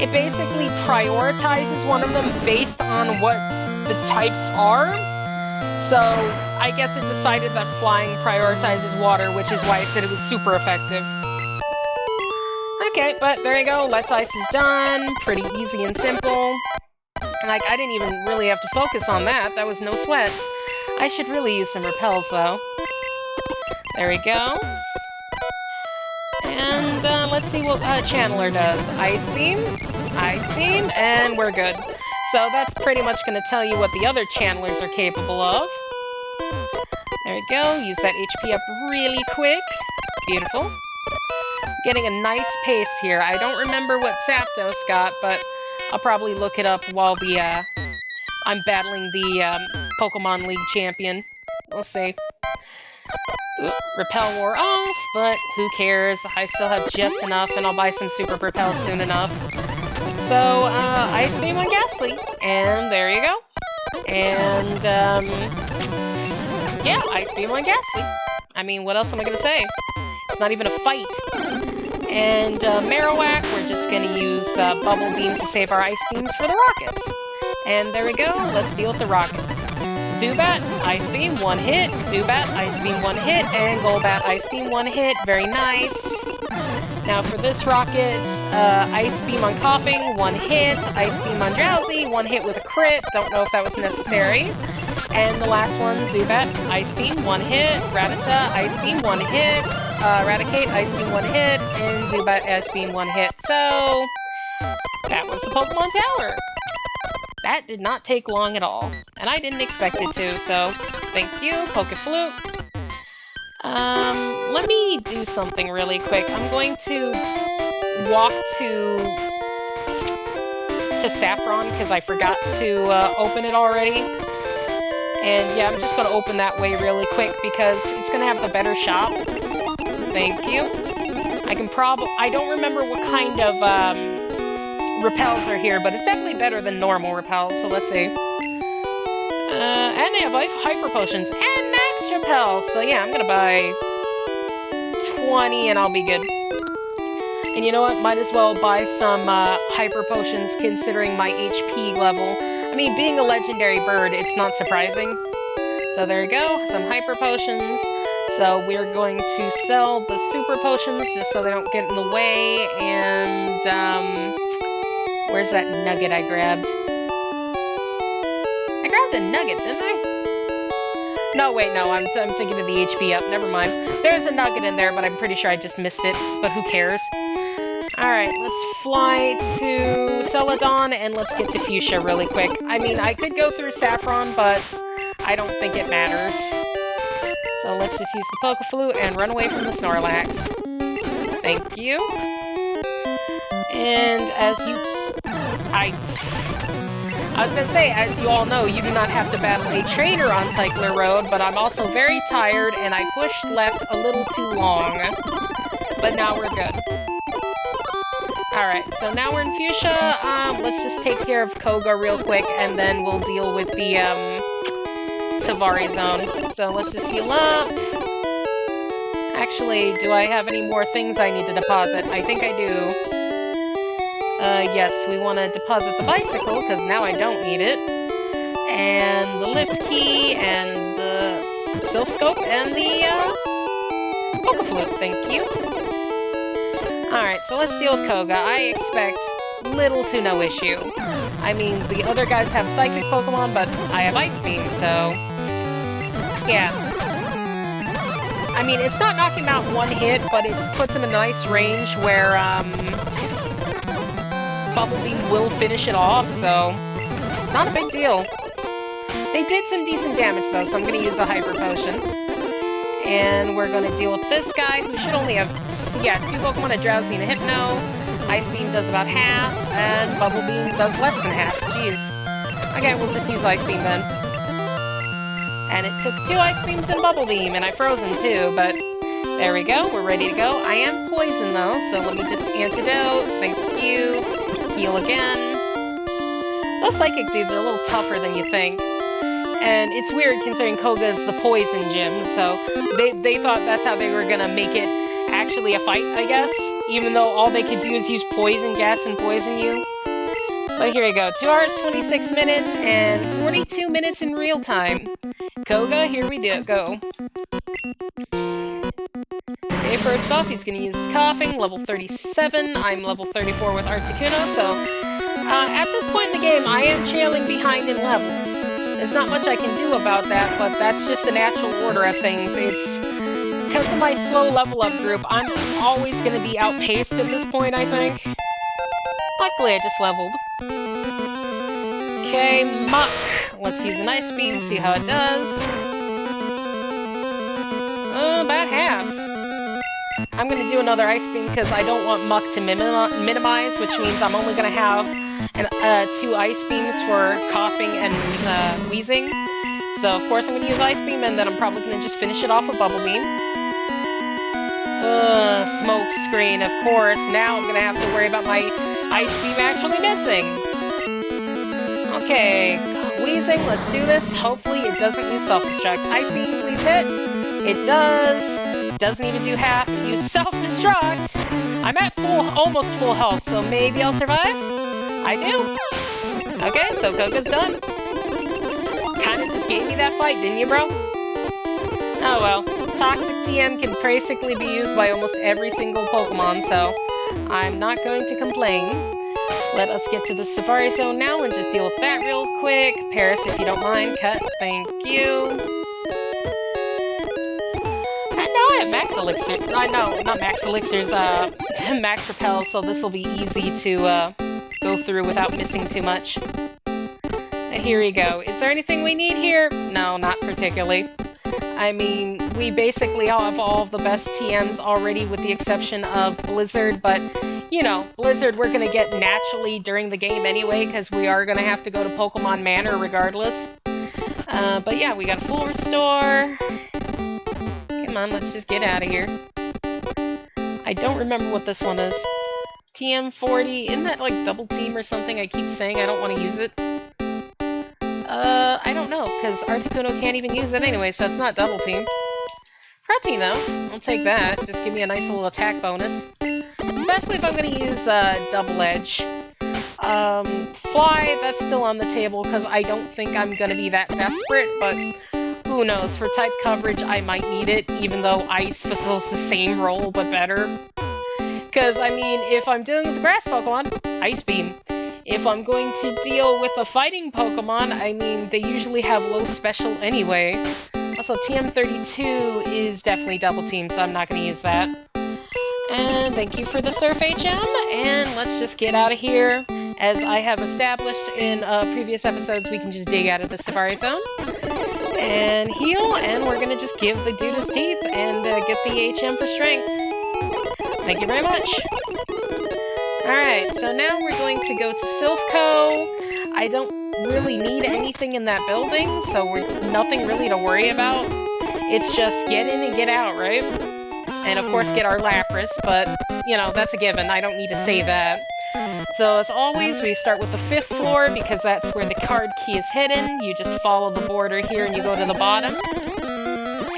it basically prioritizes one of them based on what the types are. So I guess it decided that flying prioritizes water, which is why it said it was super effective. Okay, but there you go. Let's Ice is done. Pretty easy and simple. Like, I didn't even really have to focus on that. That was no sweat. I should really use some repels, though. There we go. And let's see what Channeler does. Ice Beam, and we're good. So that's pretty much going to tell you what the other Channelers are capable of. There we go. Use that HP up really quick. Beautiful. Getting a nice pace here. I don't remember what Zapdos got, but I'll probably look it up while I'm battling the Pokemon League champion. We'll see. Oop, Repel wore off, but who cares? I still have just enough, and I'll buy some Super Repels soon enough. So, Ice Beam on Ghastly, and there you go. And, yeah, Ice Beam on Ghastly. I mean, what else am I gonna say? It's not even a fight. And, Marowak, we're just gonna use Bubble Beam to save our Ice Beams for the Rockets. And there we go, let's deal with the Rockets. Zubat, Ice Beam, 1 hit. Zubat, Ice Beam, 1 hit. And Golbat, Ice Beam, 1 hit. Very nice. Now for this Rocket, Ice Beam on Coughing, 1 hit. Ice Beam on Drowsy, 1 hit with a crit. Don't know if that was necessary. And the last one, Zubat, Ice Beam, 1 hit. Rattata, Ice Beam, 1 hit. Raticate, Ice Beam, 1 hit. And Zubat, Ice Beam, 1 hit. So, that was the Pokemon Tower. That did not take long at all. And I didn't expect it to, so thank you, Pokeflute. Let me do something really quick. I'm going to walk to Saffron, because I forgot to open it already. And yeah, I'm just going to open that way really quick, because it's going to have the better shop. Thank you. I don't remember what kind of, repels are here, but it's definitely better than normal repels, so let's see. And they have Hyper Potions and Max Repels, so yeah, I'm gonna buy 20 and I'll be good. And you know what? Might as well buy some hyper potions considering my HP level. I mean, being a legendary bird, it's not surprising. So there you go, some hyper potions. So we're going to sell the super potions just so they don't get in the way. And where's that nugget I grabbed? I grabbed a nugget, didn't I? No, wait, no, I'm thinking of the HP up. Never mind. There's a nugget in there, but I'm pretty sure I just missed it. But who cares? Alright, let's fly to Celadon and let's get to Fuchsia really quick. I mean, I could go through Saffron, but I don't think it matters. So let's just use the Poke-Flute and run away from the Snorlax. Thank you. And as you... I was gonna say, as you all know, you do not have to battle a trainer on Cycler Road, but I'm also very tired and I pushed left a little too long. But now we're good. Alright, so now we're in Fuchsia. Let's just take care of Koga real quick, and then we'll deal with the, Savari Zone. So let's just heal up. Actually, do I have any more things I need to deposit? I think I do. Yes, we want to deposit the bicycle, because now I don't need it. And the lift key, and the Sylph Scope, and the, Poke-Flute, thank you. Alright, so let's deal with Koga. I expect little to no issue. I mean, the other guys have Psychic Pokemon, but I have Ice Beam, so... yeah. I mean, it's not knocking him out one hit, but it puts him in a nice range where, Bubble Beam will finish it off, so... not a big deal. They did some decent damage, though, so I'm gonna use a Hyper Potion. And we're gonna deal with this guy, who should only have... yeah, 2 Pokemon, a Drowsy and a Hypno. Ice Beam does about half, and Bubble Beam does less than half. Jeez. Okay, we'll just use Ice Beam then. And it took 2 Ice Beams and Bubble Beam, and I froze him too, but there we go, we're ready to go. I am poisoned though, so let me just antidote. Thank you. Heal again. Those Psychic dudes are a little tougher than you think. And it's weird considering Koga's the poison gym, so they thought that's how they were gonna make it actually a fight, I guess, even though all they could do is use poison gas and poison you. But here you go, 2 hours, 26 minutes, and 42 minutes in real time. Koga, here we go. Okay, first off, he's gonna use his Coughing, level 37. I'm level 34 with Articuno, so at this point in the game, I am trailing behind in levels. There's not much I can do about that, but that's just the natural order of things. It's because of my slow level up group, I'm always going to be outpaced at this point, I think. Luckily, I just leveled. Okay, Muck. Let's use an Ice Beam, see how it does. About half. I'm going to do another Ice Beam because I don't want Muck to minimize, which means I'm only going to have 2 Ice Beams for Coughing and Wheezing. So, of course, I'm going to use Ice Beam, and then I'm probably going to just finish it off with Bubble Beam. Smoke Screen, of course. Now I'm going to have to worry about my Ice Beam actually missing. Okay, Wheezing, let's do this. Hopefully it doesn't use Self-Destruct. Ice Beam, please hit. It does. Doesn't even do half. Use Self-Destruct. I'm at almost full health, so maybe I'll survive? I do. Okay, so Koga's done. Kinda just gave me that fight, didn't you, bro? Oh well. Toxic TM can basically be used by almost every single Pokemon, so I'm not going to complain. Let us get to the Safari Zone now and just deal with that real quick. Paris, if you don't mind, cut. Thank you. And now I have Max Elixir. No, not Max Elixirs, Max Repel, so this will be easy to go through without missing too much. And here we go. Is there anything we need here? No, not particularly. I mean, we basically have all of the best TMs already with the exception of Blizzard, but, you know, Blizzard we're going to get naturally during the game anyway, because we are going to have to go to Pokemon Manor regardless. But yeah, we got a full restore. Come on, let's just get out of here. I don't remember what this one is. TM40, isn't that like double team or something? I keep saying I don't want to use it. I don't know, because Articuno can't even use it anyway, so it's not double team. Protein, though. I'll take that. Just give me a nice little attack bonus. especially if I'm going to use Double Edge. Fly, that's still on the table because I don't think I'm going to be that desperate, but who knows, for type coverage I might need it, even though Ice fulfills the same role but better. Because, I mean, if I'm dealing with a grass Pokemon, Ice Beam. If I'm going to deal with a fighting Pokemon, I mean, they usually have low special anyway. Also, TM32 is definitely Double Team, so I'm not going to use that. And thank you for the Surf HM, and let's just get out of here. As I have established in previous episodes, we can just dig out of the Safari Zone. And heal, and we're going to just give the dude his teeth and get the HM for strength. Thank you very much. Alright, so now we're going to go to Silphco. I don't really need anything in that building, so nothing really to worry about. It's just get in and get out, right? And of course get our Lapras, but, you know, that's a given. I don't need to say that. So as always, we start with the 5th floor because that's where the card key is hidden. You just follow the border here and you go to the bottom.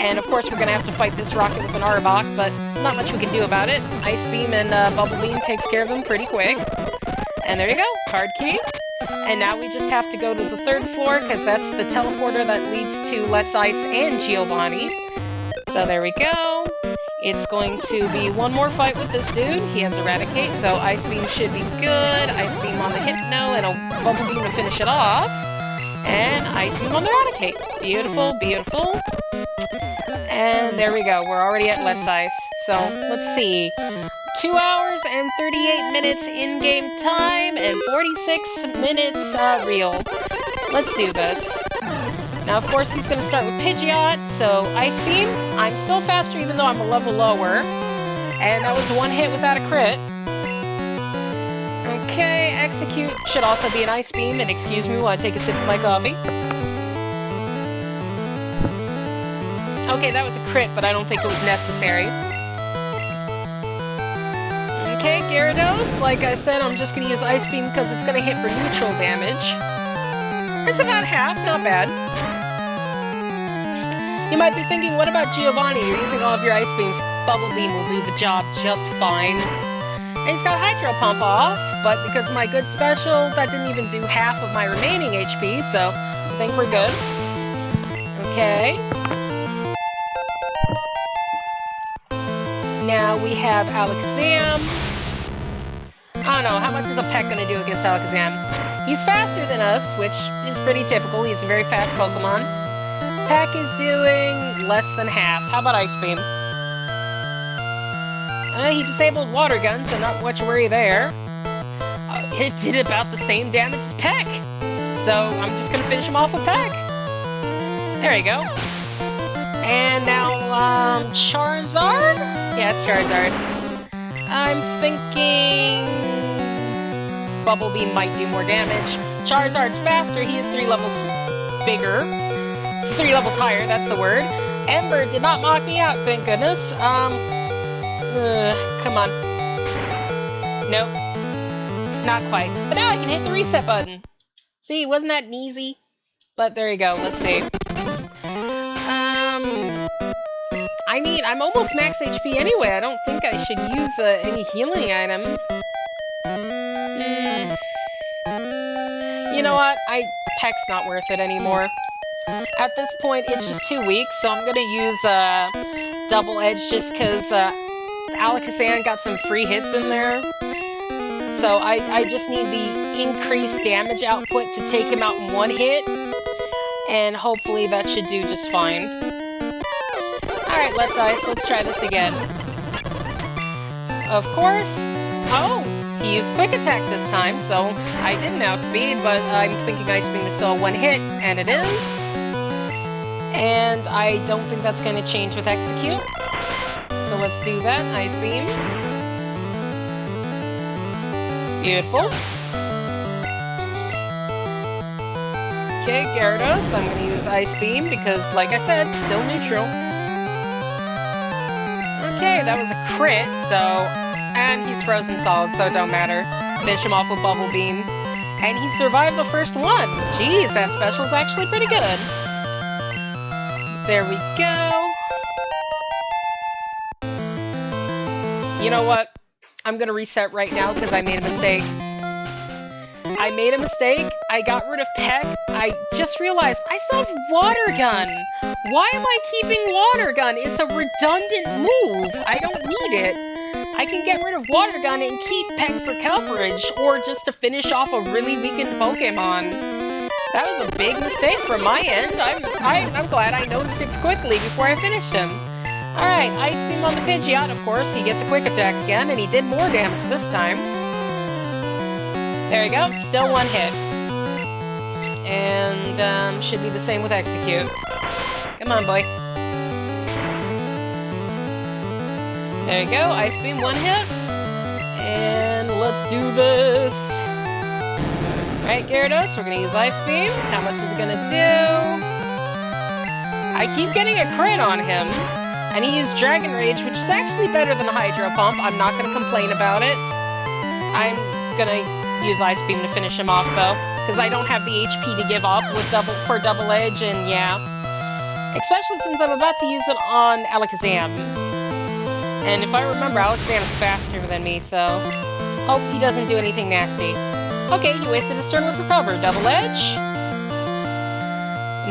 And of course we're going to have to fight this rocket with an Arbok, but not much we can do about it. Ice Beam and Bubble Beam takes care of them pretty quick. And there you go, card key. And now we just have to go to the 3rd floor because that's the teleporter that leads to Let's Ice and Giovanni. So there we go. It's going to be one more fight with this dude. He has Eradicate, so Ice Beam should be good. Ice Beam on the Hypno and a Bubble Beam to finish it off. And Ice Beam on the Eradicate. Beautiful, beautiful. And there we go. We're already at Let's Ice. So, let's see. 2 hours and 38 minutes in-game time and 46 minutes real. Let's do this. Now, of course, he's going to start with Pidgeot, so Ice Beam. I'm still faster even though I'm a level lower. And that was one hit without a crit. Okay, Execute should also be an Ice Beam, and excuse me while I take a sip of my coffee. Okay, that was a crit, but I don't think it was necessary. Okay, Gyarados, like I said, I'm just going to use Ice Beam because it's going to hit for neutral damage. It's about half, not bad. You might be thinking, what about Giovanni? You're using all of your Ice Beams. Bubble Beam will do the job just fine. And he's got Hydro Pump off, but because of my good special, that didn't even do half of my remaining HP, so I think we're good. Okay. Now we have Alakazam. I don't know, how much is a Peck going to do against Alakazam? He's faster than us, which is pretty typical. He's a very fast Pokemon. Peck is doing less than half. How about Ice Beam? He disabled Water Gun, so not much worry there. It did about the same damage as Peck. So I'm just going to finish him off with Peck. There you go. And now, Charizard? Yeah, it's Charizard. I'm thinking Bubble Beam might do more damage. Charizard's faster, he is 3 levels bigger. 3 levels higher, that's the word. Ember did not knock me out, thank goodness. Come on. Nope. Not quite. But now I can hit the reset button. See, wasn't that easy? But there you go, let's see. I mean, I'm almost max HP anyway. I don't think I should use any healing item. You know what? Peck's not worth it anymore. At this point, it's just too weak, so I'm gonna use Double Edge just because Alakazam got some free hits in there. So I just need the increased damage output to take him out in one hit. And hopefully that should do just fine. Alright, Let's Ice. Let's try this again. Of course. Oh! He used Quick Attack this time, so I didn't outspeed, but I'm thinking Ice Beam is still a one hit, and it is. And I don't think that's going to change with Execute. So let's do that. Ice Beam. Beautiful. Okay, Gyarados. I'm going to use Ice Beam because, like I said, still neutral. Okay, that was a crit, so... And he's frozen solid, so it don't matter. Finish him off with Bubble Beam. And he survived the first one. Jeez, that special is actually pretty good. There we go. You know what? I'm gonna reset right now because I made a mistake. I made a mistake. I got rid of Peck. I just realized I still have Water Gun. Why am I keeping Water Gun? It's a redundant move. I don't need it. I can get rid of Water Gun and keep Peck for coverage, or just to finish off a really weakened Pokemon. That was a big mistake from my end. I'm glad I noticed it quickly before I finished him. Alright, Ice Beam on the Pidgeot, of course. He gets a quick attack again, and he did more damage this time. There we go, still one hit. And, should be the same with Execute. Come on, boy. There you go, Ice Beam, one hit. And let's do this. Alright, Gyarados, we're gonna use Ice Beam. How much is it gonna do? I keep getting a crit on him. And he used Dragon Rage, which is actually better than Hydro Pump. I'm not gonna complain about it. I'm gonna use Ice Beam to finish him off, though, because I don't have the HP to give up with Double Edge, and yeah. Especially since I'm about to use it on Alakazam. And if I remember, Alakazam is faster than me, so hope he doesn't do anything nasty. Okay, he wasted his turn with Recover. Double Edge.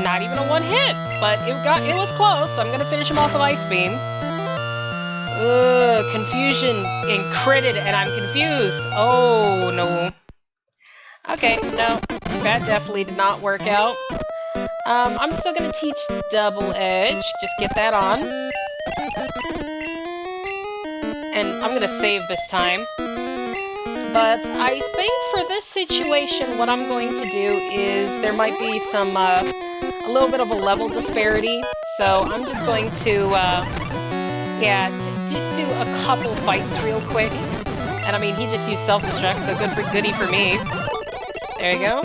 Not even a one hit, but it was close. I'm gonna finish him off with Ice Beam. Ugh, confusion and critted, and I'm confused. Oh, no. Okay, no, that definitely did not work out. I'm still gonna teach Double Edge. Just get that on. And I'm gonna save this time. But I think for this situation, what I'm going to do is there might be some, a little bit of a level disparity. So I'm just going to, yeah, just do a couple fights real quick. And I mean, he just used Self-Destruct, so goody for me. There you go.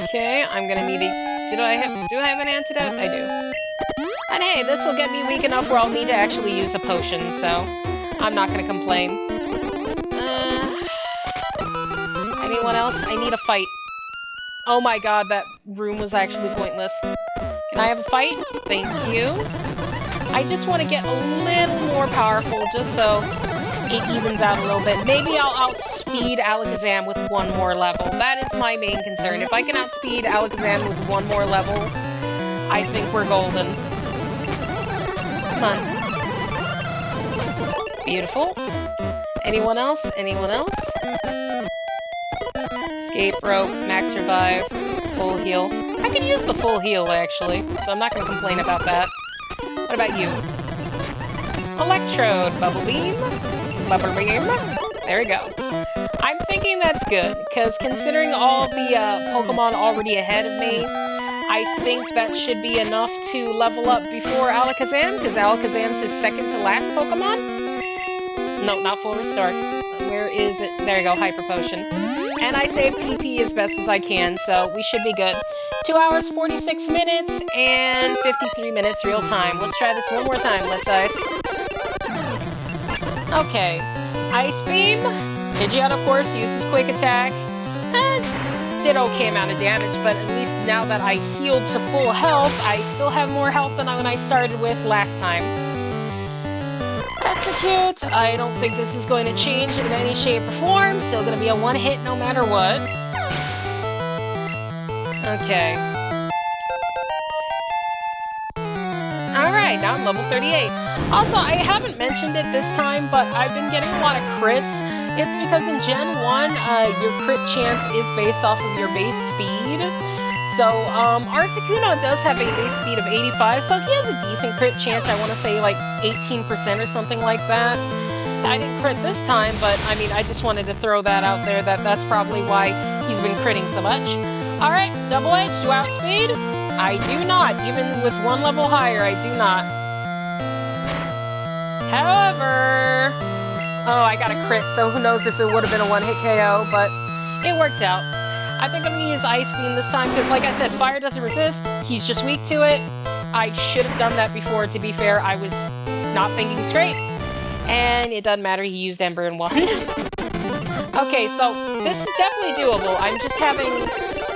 Okay, I'm gonna need do I have an antidote? I do. And hey, this will get me weak enough where I'll need to actually use a potion, so I'm not gonna complain. Anyone else? I need a fight. Oh my god, that room was actually pointless. Can I have a fight? Thank you. I just want to get a little more powerful, just so it evens out a little bit. Maybe I'll outspeed Alakazam with one more level. That is my main concern. If I can outspeed Alakazam with one more level, I think we're golden. Come on. Beautiful. Anyone else? Anyone else? Escape rope, max revive, full heal. I can use the full heal, actually, so I'm not going to complain about that. What about you? Electrode, Bubble Beam. Bubble Beam. There we go. I'm thinking that's good, because considering all the Pokemon already ahead of me, I think that should be enough to level up before Alakazam, because Alakazam's his second to last Pokemon. No, not full restart. Where is it? There you go, Hyper Potion. And I save PP as best as I can, so we should be good. 2 hours, 46 minutes, and 53 minutes real time. Let's try this one more time. Let's Ice. Okay. Ice Beam. Pidgeot, of course, uses Quick Attack. Did okay amount of damage, but at least now that I healed to full health, I still have more health than when I started with last time. Execute. I don't think this is going to change in any shape or form. Still going to be a one hit no matter what. Okay. Alright, now I'm level 38. Also, I haven't mentioned it this time, but I've been getting a lot of crits. It's because in Gen 1, your crit chance is based off of your base speed. So, Articuno does have a base speed of 85, so he has a decent crit chance. I want to say like 18% or something like that. I didn't crit this time, but I mean, I just wanted to throw that out there. That's probably why he's been critting so much. Alright, Double Edge, do outspeed? I do not. Even with one level higher, I do not. However... Oh, I got a crit, so who knows if it would have been a one-hit KO, but it worked out. I think I'm going to use Ice Beam this time, because like I said, Fire doesn't resist. He's just weak to it. I should have done that before, to be fair. I was not thinking straight. And it doesn't matter, he used Ember in one. Okay, so this is definitely doable. I'm just having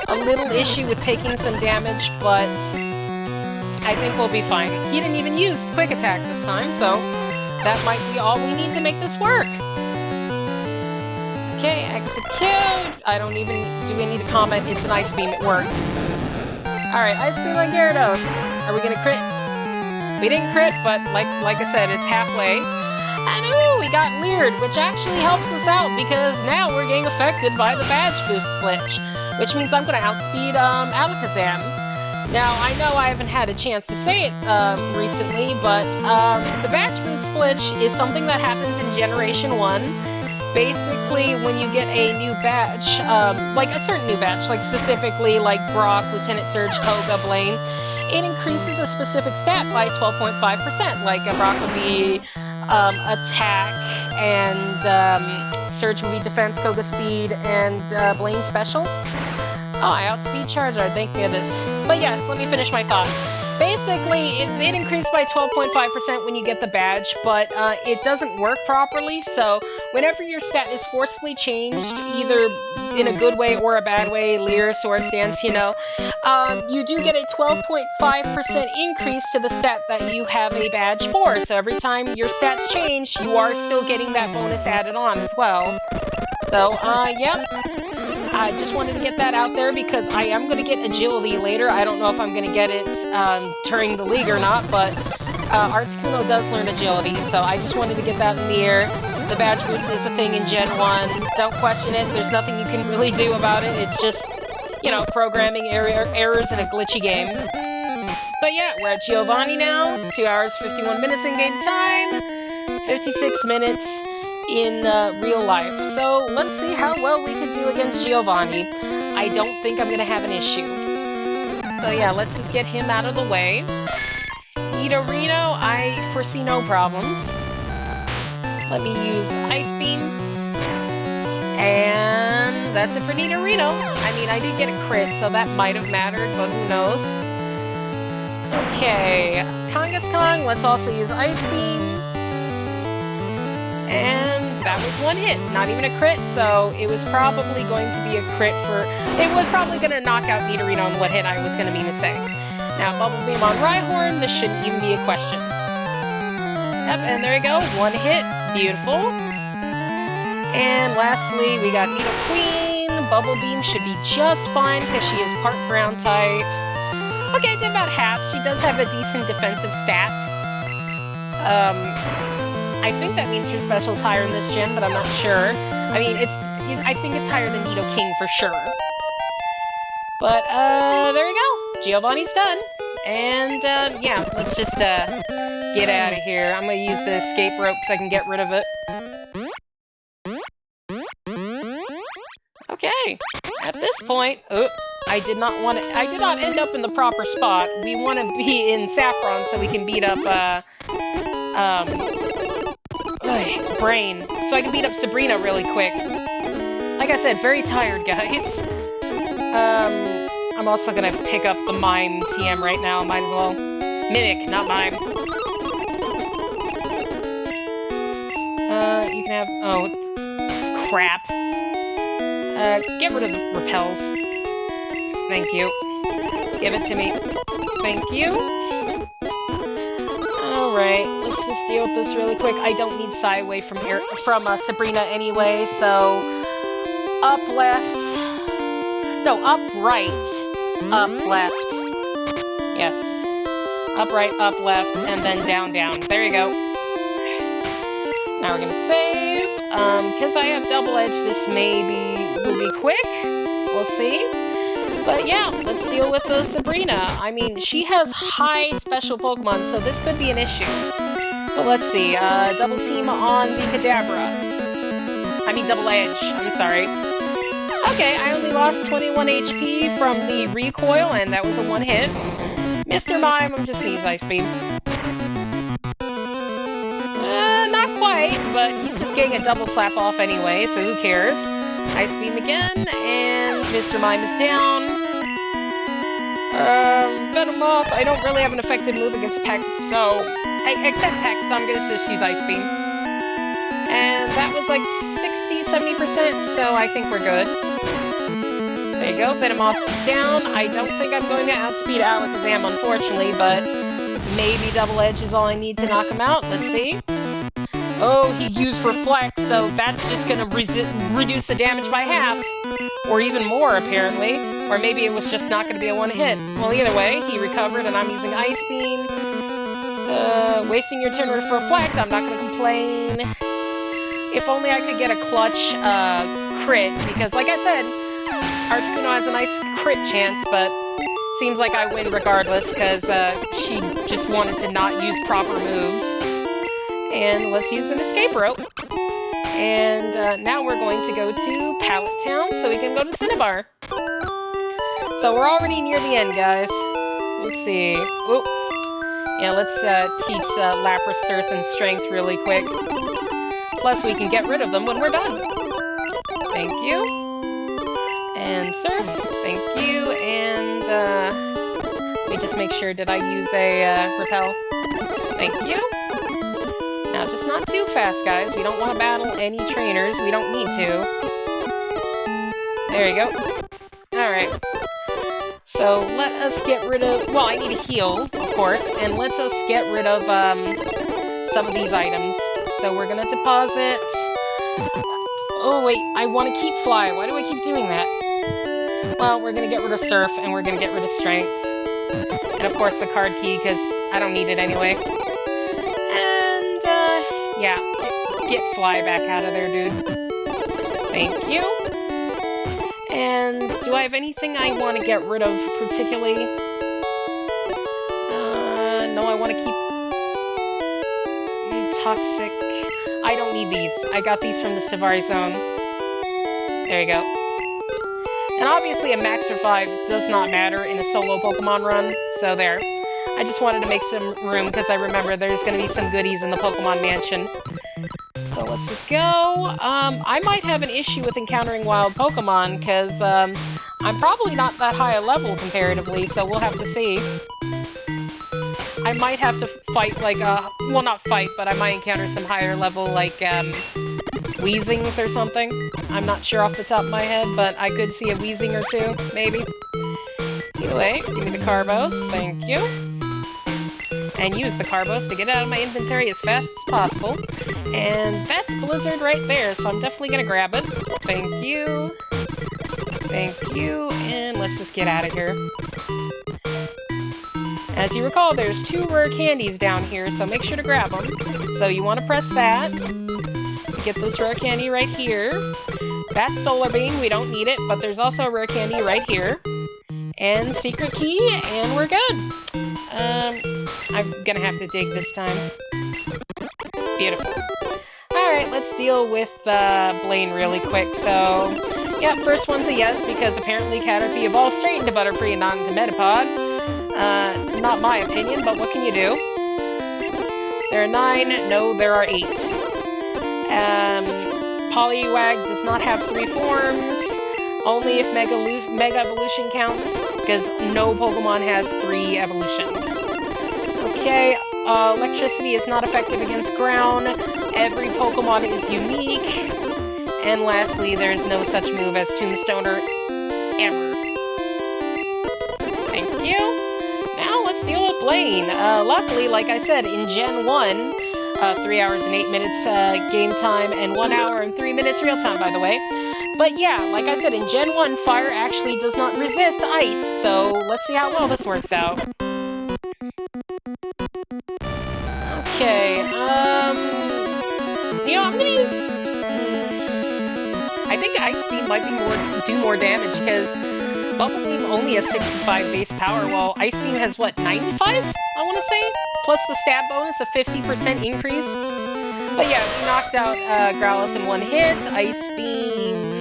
a little issue with taking some damage, but I think we'll be fine. He didn't even use Quick Attack this time, so that might be all we need to make this work. Okay, execute. I don't even... Do we need to comment? It's an Ice Beam. It worked. Alright, Ice Beam on Gyarados. Are we gonna crit? We didn't crit, but like I said, it's halfway. And ooh, we got Leered, which actually helps us out because now we're getting affected by the Badge Boost glitch, which means I'm gonna outspeed Alakazam. Now, I know I haven't had a chance to say it recently, but the Badge Boost glitch is something that happens in Generation 1. Basically, when you get a new badge, like a certain new badge, like specifically like Brock, Lieutenant Surge, Koga, Blaine, it increases a specific stat by 12.5%. Like Brock would be attack, and Surge would be defense, Koga speed, and Blaine special. Oh, I outspeed Charizard, thank goodness. But yes, let me finish my thought. Basically, it increased by 12.5% when you get the badge, but it doesn't work properly, so whenever your stat is forcibly changed, either in a good way or a bad way, Leer, Sword Stance, you know, you do get a 12.5% increase to the stat that you have a badge for, so every time your stats change, you are still getting that bonus added on as well. So, yeah. I just wanted to get that out there because I am going to get Agility later. I don't know if I'm going to get it during the league or not, but Articuno does learn Agility, so I just wanted to get that in the air. The Badge Boost is a thing in Gen 1. Don't question it. There's nothing you can really do about it. It's just, you know, programming errors in a glitchy game. But yeah, we're at Giovanni now. 2 hours, 51 minutes in game time. 56 minutes in real life. So let's see how well we could do against Giovanni. I don't think I'm gonna have an issue. So yeah, let's just get him out of the way. Nidorino, I foresee no problems. Let me use Ice Beam. And that's it for Nidorino. I mean, I did get a crit, so that might have mattered, but who knows. Okay, Kangaskhan, let's also use Ice Beam. And that was one hit, not even a crit, so it was probably going to be a crit for... It was probably going to knock out Nidorino on what hit I was going to mean to say. Now, Bubble Beam on Rhyhorn, this shouldn't even be a question. Yep, and there we go, one hit, beautiful. And lastly, we got Nidoqueen. Bubble Beam should be just fine because she is part ground type. Okay, did about half. She does have a decent defensive stat. I think that means her special is higher in this gen, but I'm not sure. I mean, I think it's higher than Nidoking for sure. But, there we go. Giovanni's done. And, yeah, let's just, get out of here. I'm gonna use the escape rope because I can get rid of it. Okay. At this point, I did not end up in the proper spot. We want to be in Saffron so we can beat up, Brain. So I can beat up Sabrina really quick. Like I said, very tired, guys. I'm also gonna pick up the Mime TM right now, might as well. Mimic, not Mime. You can have... Oh, crap. Get rid of the repels. Thank you. Give it to me. Thank you. Alright, let's just deal with this really quick. I don't need Psy away from here, from Sabrina anyway, so... Up, left... No, up, right. Up, left. Yes. Up, right, up, left, and then down, down. There you go. Now we're gonna save. Because I have Double Edge, this will be quick. We'll see. But yeah, let's deal with Sabrina. I mean, she has high special Pokemon, so this could be an issue. But let's see. Double team on the Kadabra. I mean, Double Edge. I'm sorry. Okay, I only lost 21 HP from the recoil, and that was a one hit. Mr. Mime, I'm just gonna use Ice Beam. Not quite, but he's just getting a double slap off anyway, so who cares? Ice Beam again, and Mr. Mime is down. Venom off. I don't really have an effective move against Peck, so... except Peck, so I'm gonna just use Ice Beam. And that was like 60-70%, so I think we're good. There you go, Venomoth is down. I don't think I'm going to outspeed Alakazam, unfortunately, but maybe Double Edge is all I need to knock him out. Let's see. Oh, he used Reflect, so that's just gonna reduce the damage by half. Or even more, apparently. Or maybe it was just not gonna be a one-hit. Well, either way, he recovered and I'm using Ice Beam. Wasting your turn with Reflect, I'm not gonna complain. If only I could get a clutch crit, because like I said, Articuno has a nice crit chance, but seems like I win regardless, because she just wanted to not use proper moves. And let's use an escape rope. And now we're going to go to Pallet Town, so we can go to Cinnabar. So we're already near the end, guys. Let's see. Oop. Yeah, let's teach Lapras, Surf, and Strength really quick. Plus, we can get rid of them when we're done. Thank you. And Surf. Thank you. And let me just make sure, did I use a Repel? Thank you. Now, just not too fast, guys. We don't want to battle any trainers. We don't need to. There you go. Alright. So, let us get rid of... Well, I need a heal, of course. And let us get rid of some of these items. So, we're going to deposit... Oh, wait. I want to keep Fly. Why do I keep doing that? Well, we're going to get rid of Surf, and we're going to get rid of Strength. And, of course, the card key, because I don't need it anyway. Yeah, get Fly back out of there, dude. Thank you. And do I have anything I want to get rid of particularly? No, I want to keep... Toxic. I don't need these. I got these from the Savari Zone. There you go. And obviously a Max Revive does not matter in a solo Pokemon run, so there. I just wanted to make some room because I remember there's going to be some goodies in the Pokemon Mansion. So let's just go. I might have an issue with encountering wild Pokemon because I'm probably not that high a level comparatively, so we'll have to see. I might have to fight like well, not fight, but I might encounter some higher level like Weezings or something. I'm not sure off the top of my head, but I could see a Weezing or two, maybe. Anyway, give me the Carbos, thank you. And use the Carbos to get it out of my inventory as fast as possible. And that's Blizzard right there, so I'm definitely gonna grab it. Thank you. Thank you, and let's just get out of here. As you recall, there's 2 rare candies down here, so make sure to grab them. So you want to press that to get this rare candy right here. That's Solar Beam, we don't need it, but there's also a rare candy right here. And Secret Key, and we're good. I'm gonna have to dig this time. Beautiful. Alright, let's deal with Blaine really quick. So, yeah, first one's a yes, because apparently Caterpie evolved straight into Butterfree and not into Metapod. Not my opinion, but what can you do? There are 9, no, there are 8. Poliwag does not have 3 forms, only if Mega Evolution counts, because no Pokemon has 3 evolutions. Okay, electricity is not effective against ground, every Pokemon is unique, and lastly, there is no such move as Tombstoner ever. Thank you. Now let's deal with Blaine. Luckily, like I said, in Gen 1, 3 hours and 8 minutes game time, and 1 hour and 3 minutes real time, by the way. But yeah, like I said, in Gen 1, fire actually does not resist ice, so let's see how well this works out. Okay, you know, I'm gonna use... I think Ice Beam might be do more damage, because Bubble Beam only has 65 base power, while Ice Beam has, what, 95? I want to say? Plus the stab bonus, a 50% increase. But yeah, we knocked out Growlithe in 1 hit, Ice Beam...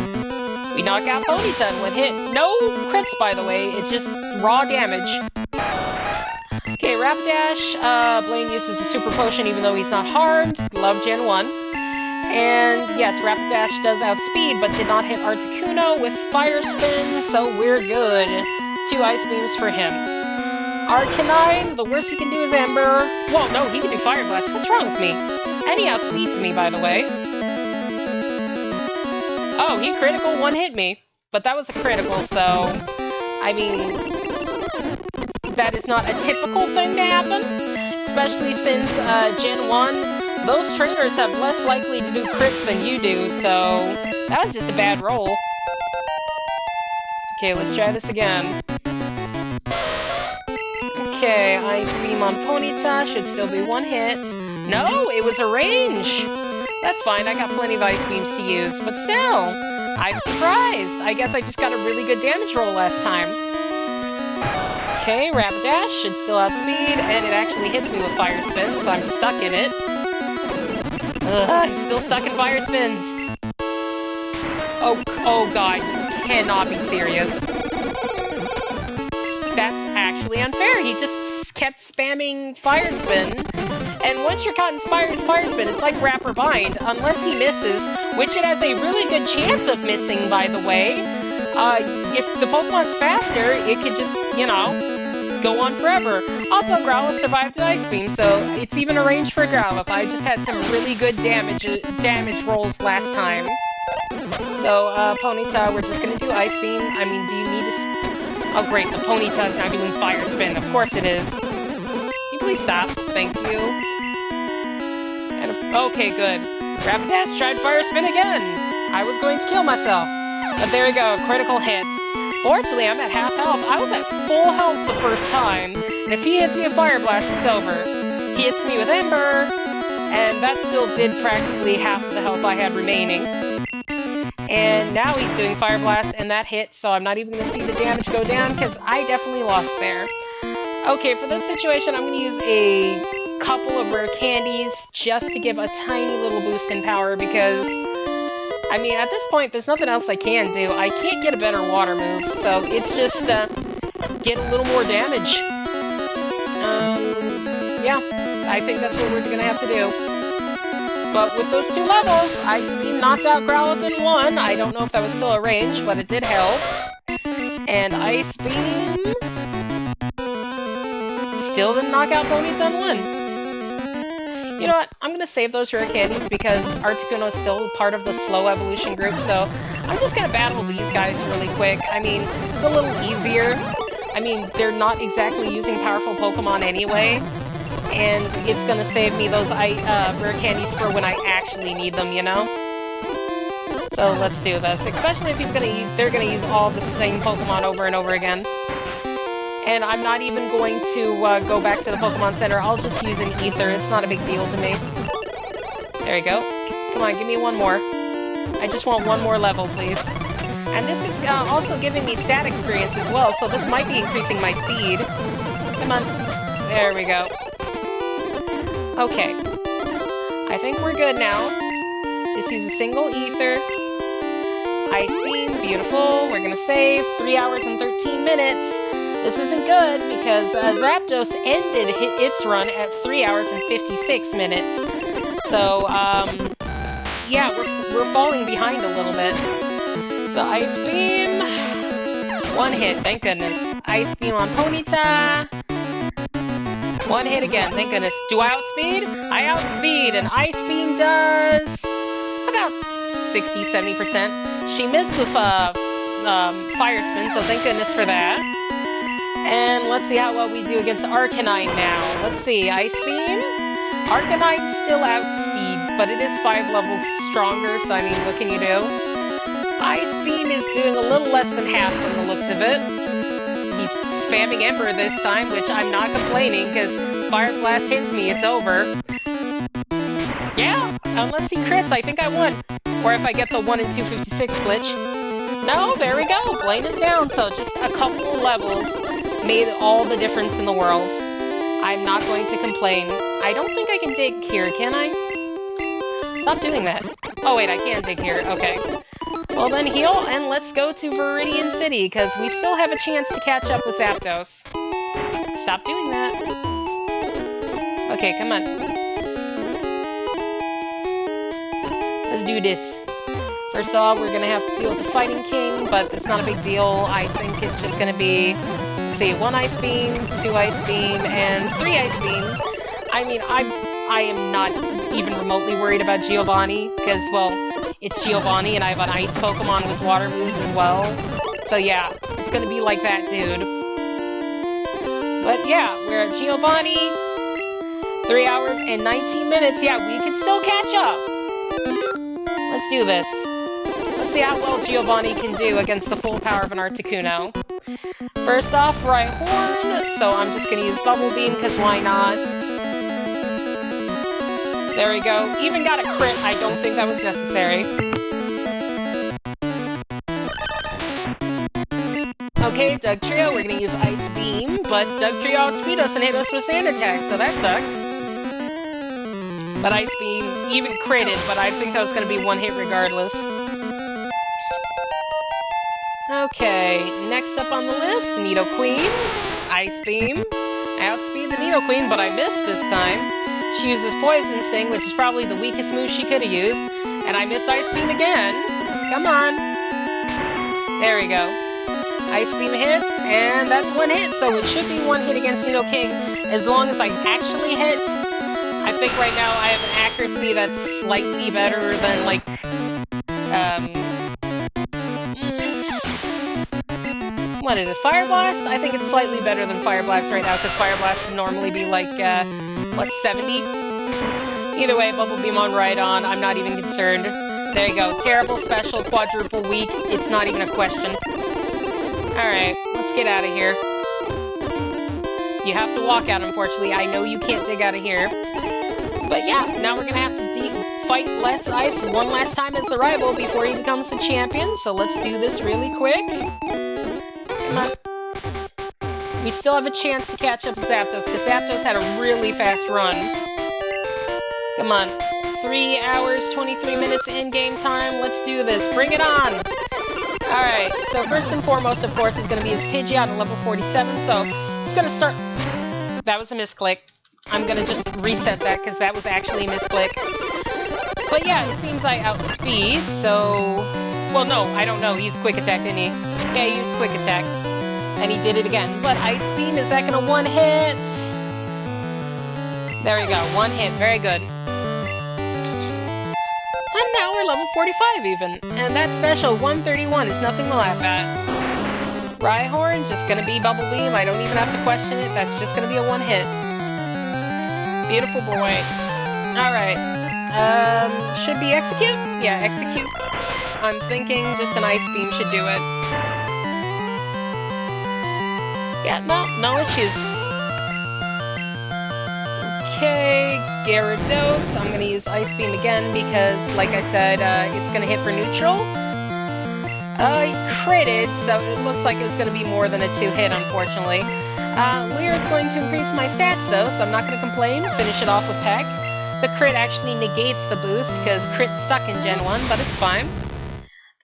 We knock out Ponyta in 1 hit. No crits, by the way, it's just raw damage. Okay, Rapidash, Blaine uses a Super Potion even though he's not harmed. Love Gen 1. And yes, Rapidash does outspeed, but did not hit Articuno with Fire Spin, so we're good. 2 Ice Beams for him. Arcanine, the worst he can do is Ember. Well, no, he can do Fire Blast. What's wrong with me? And he outspeeds me, by the way. Oh, he critical 1-hit me. But that was a critical, so... I mean... That is not a typical thing to happen. Especially since Gen 1, those trainers have less likely to do crits than you do, so that was just a bad roll. Okay, let's try this again. Okay, Ice Beam on Ponyta should still be one hit. No, it was a range! That's fine, I got plenty of Ice Beams to use, but still, I'm surprised. I guess I just got a really good damage roll last time. Okay, Rapidash should still outspeed, and it actually hits me with Fire Spin, so I'm stuck in it. Ugh, I'm still stuck in Fire Spins. Oh god, you cannot be serious. That's actually unfair. He just kept spamming Fire Spin, and once you're caught inspired in Fire Spin, it's like Wrap or Bind, unless he misses, which it has a really good chance of missing, by the way. If the Pokemon's faster, it could just, you know, go on forever. Also, Growlithe survived the Ice Beam, so it's even a range for Growlithe. I just had some really good damage rolls last time. So, Ponyta, we're just gonna do Ice Beam. I mean, do you need to... Oh great, the Ponyta's now doing Fire Spin. Of course it is. Can you please stop? Thank you. And okay, good. Rapidash tried Fire Spin again! I was going to kill myself. But there we go, critical hit. Fortunately, I'm at half health. I was at full health the first time, and if he hits me with Fire Blast, it's over. He hits me with Ember, and that still did practically half of the health I had remaining. And now he's doing Fire Blast, and that hit, so I'm not even going to see the damage go down, because I definitely lost there. Okay, for this situation, I'm going to use a couple of rare candies just to give a tiny little boost in power, because, I mean, at this point, there's nothing else I can do. I can't get a better water move, so it's just get a little more damage. Yeah, I think that's what we're going to have to do. But with those two levels, Ice Beam knocked out Growlithe in one. I don't know if that was still a range, but it did help. And Ice Beam still didn't knock out Ponyta in one. You know what? I'm going to save those rare candies because Articuno is still part of the slow evolution group, so I'm just going to battle these guys really quick. I mean, it's a little easier. I mean, they're not exactly using powerful Pokemon anyway. And it's gonna save me those rare candies for when I actually need them, you know? So let's do this. Especially if they're gonna use all the same Pokemon over and over again. And I'm not even going to go back to the Pokemon Center. I'll just use an Ether. It's not a big deal to me. There you go. Come on, give me one more. I just want one more level, please. And this is also giving me stat experience as well, so this might be increasing my speed. Come on. There we go. Okay, I think we're good now. Just use a single Ether. Ice Beam, beautiful. We're gonna save 3 hours and 13 minutes. This isn't good because Zapdos ended its run at 3 hours and 56 minutes. So, yeah, we're falling behind a little bit. So Ice Beam, one hit, thank goodness. Ice Beam on Ponyta. One hit again, thank goodness. Do I outspeed? I outspeed, and Ice Beam does about 60–70%. She missed with Fire Spin, so thank goodness for that. And let's see how well we do against Arcanine now. Let's see, Ice Beam. Arcanine still outspeeds, but it is 5 levels stronger, so I mean, what can you do? Ice Beam is doing a little less than half from the looks of it. He's spamming Ember this time, which I'm not complaining, because Fire Blast hits me, it's over. Yeah, unless he crits, I think I won. Or if I get the 1 in 256 glitch. No, there we go, Blaine is down, so just a couple of levels made all the difference in the world. I'm not going to complain. I don't think I can dig here, can I? Stop doing that. Oh wait, I can dig here, okay. Well then heal, and let's go to Viridian City, because we still have a chance to catch up with Zapdos. Stop doing that. Okay, come on. Let's do this. First of all, we're going to have to deal with the Fighting King, but it's not a big deal. I think it's just going to be, let's see, 1 Ice Beam, 2 Ice Beam, and 3 Ice Beam. I mean, I am not even remotely worried about Giovanni, because, well, it's Giovanni, and I have an ice Pokemon with water moves as well. So yeah, it's gonna be like that, dude. But yeah, we're at Giovanni. 3 hours and 19 minutes. Yeah, we can still catch up. Let's do this. Let's see how well Giovanni can do against the full power of an Articuno. First off, Rhyhorn, so I'm just going to use Bubble Beam, because why not? There we go. Even got a crit. I don't think that was necessary. Okay, Dugtrio, we're going to use Ice Beam, but Dugtrio outspeed us and hit us with Sand Attack, so that sucks. But Ice Beam even critted, but I think that was going to be one hit regardless. Okay, next up on the list, Nidoqueen. Ice Beam. I outspeed the Nidoqueen, but I missed this time. She uses Poison Sting, which is probably the weakest move she could have used. And I missed Ice Beam again. Come on. There we go. Ice Beam hits, and that's one hit, so it should be one hit against Nidoking as long as I actually hit. I think right now I have an accuracy that's slightly better than, like, what is it, Fire Blast? I think it's slightly better than Fire Blast right now, because Fire Blast would normally be like, what, 70? Either way, Bubble Beam on Rhydon, I'm not even concerned. There you go, terrible, special, quadruple, weak, it's not even a question. Alright, let's get out of here. You have to walk out, unfortunately. I know you can't dig out of here. But yeah, now we're gonna have to fight Let's Ice one last time as the rival before he becomes the champion, so let's do this really quick. Come on. We still have a chance to catch up Zapdos, because Zapdos had a really fast run. Come on. 3 hours, 23 minutes in-game time. Let's do this. Bring it on! Alright, so first and foremost, of course, is going to be his Pidgeot at level 47, so it's going to start... That was a misclick. I'm going to just reset that, because that was actually a misclick. But yeah, it seems I outspeed, so... Well, no, I don't know. He used Quick Attack, didn't he? Yeah, he used Quick Attack. And he did it again. But Ice Beam, is that going to one-hit? There we go, one hit. Very good. And now we're level 45 even. And that special, 131, is nothing to laugh at. Rhyhorn, just gonna be Bubble Beam. I don't even have to question it. That's just gonna be a one hit. Beautiful boy. Alright. Should be Execute? Yeah, Execute. I'm thinking just an Ice Beam should do it. Yeah, no issues. Okay, Gyarados. I'm gonna use Ice Beam again because, like I said, it's gonna hit for neutral. He critted, so it looks like it was gonna be more than a 2-hit, unfortunately. Leer is going to increase my stats, though, so I'm not gonna complain. Finish it off with Peck. The crit actually negates the boost, because crits suck in Gen 1, but it's fine.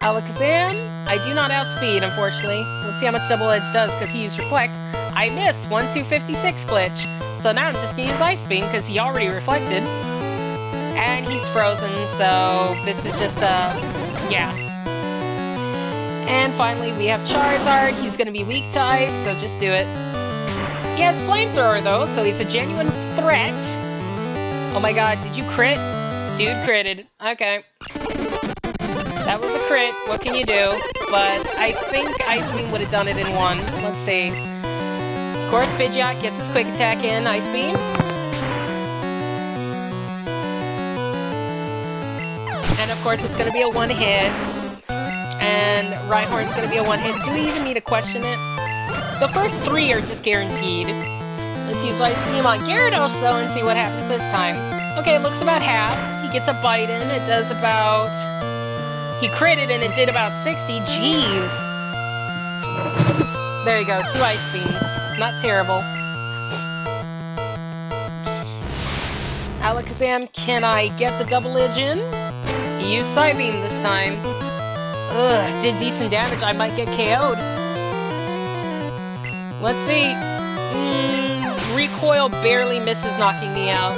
Alakazam, I do not outspeed, unfortunately. Let's see how much Double Edge does, because he used Reflect. I missed! 1-2-56 glitch. So now I'm just gonna use Ice Beam, because he already reflected. And he's frozen, so this is just, yeah. And finally, we have Charizard. He's gonna be weak to Ice, so just do it. He has Flamethrower, though, so he's a genuine threat. Oh my god, did you crit? Dude critted. Okay. That was a crit. What can you do? But I think Ice Beam would have done it in one. Let's see. Of course, Pidgeot gets his Quick Attack in, Ice Beam. And of course, it's going to be a one-hit. And Rhyhorn's going to be a one-hit. Do we even need to question it? The first 3 are just guaranteed. Let's use Ice Beam on Gyarados, though, and see what happens this time. Okay, it looks about half. He gets a bite in. It does about... He critted, and it did about 60. Jeez. There you go, 2 Ice Beams. Not terrible. Alakazam, can I get the Double Edge in? He used Psybeam this time. Ugh, did decent damage. I might get KO'd. Let's see. Recoil barely misses knocking me out.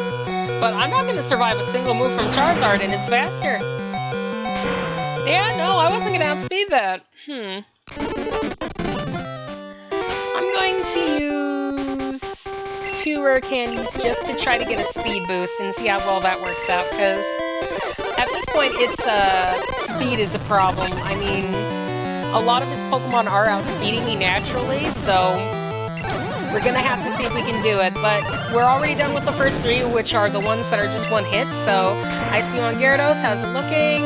But I'm not going to survive a single move from Charizard, and it's faster. Yeah, no, I wasn't going to outspeed that. I'm going to use 2 rare candies just to try to get a speed boost and see how well that works out, because at this point, it's, speed is a problem. I mean, a lot of his Pokemon are outspeeding me naturally, so We're gonna have to see if we can do it, but we're already done with the first 3, which are the ones that are just 1 hit, so Ice Beam on Gyarados, how's it looking?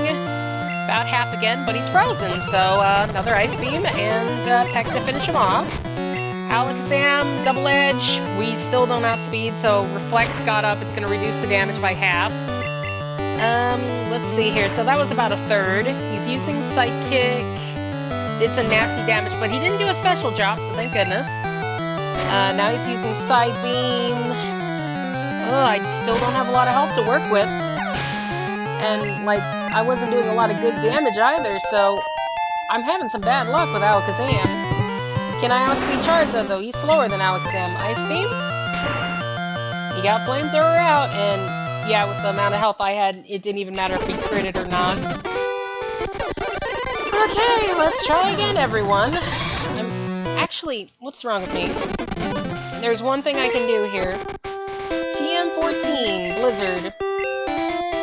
About half again, but he's frozen, so another Ice Beam and Peck to finish him off. Alakazam, Double Edge, we still don't outspeed, so Reflect got up, it's gonna reduce the damage by half. Let's see here, so that was about a third. He's using Psychic, did some nasty damage, but he didn't do a special drop, so thank goodness. Now he's using Side Beam. Oh, I still don't have a lot of health to work with. And, like, I wasn't doing a lot of good damage either, so I'm having some bad luck with Alakazam. Can I outspeed Charizard, though? He's slower than Alakazam. Ice Beam? He got Flamethrower out, and yeah, with the amount of health I had, it didn't even matter if we critted or not. Okay, let's try again, everyone. Actually, what's wrong with me? There's one thing I can do here. TM14, Blizzard.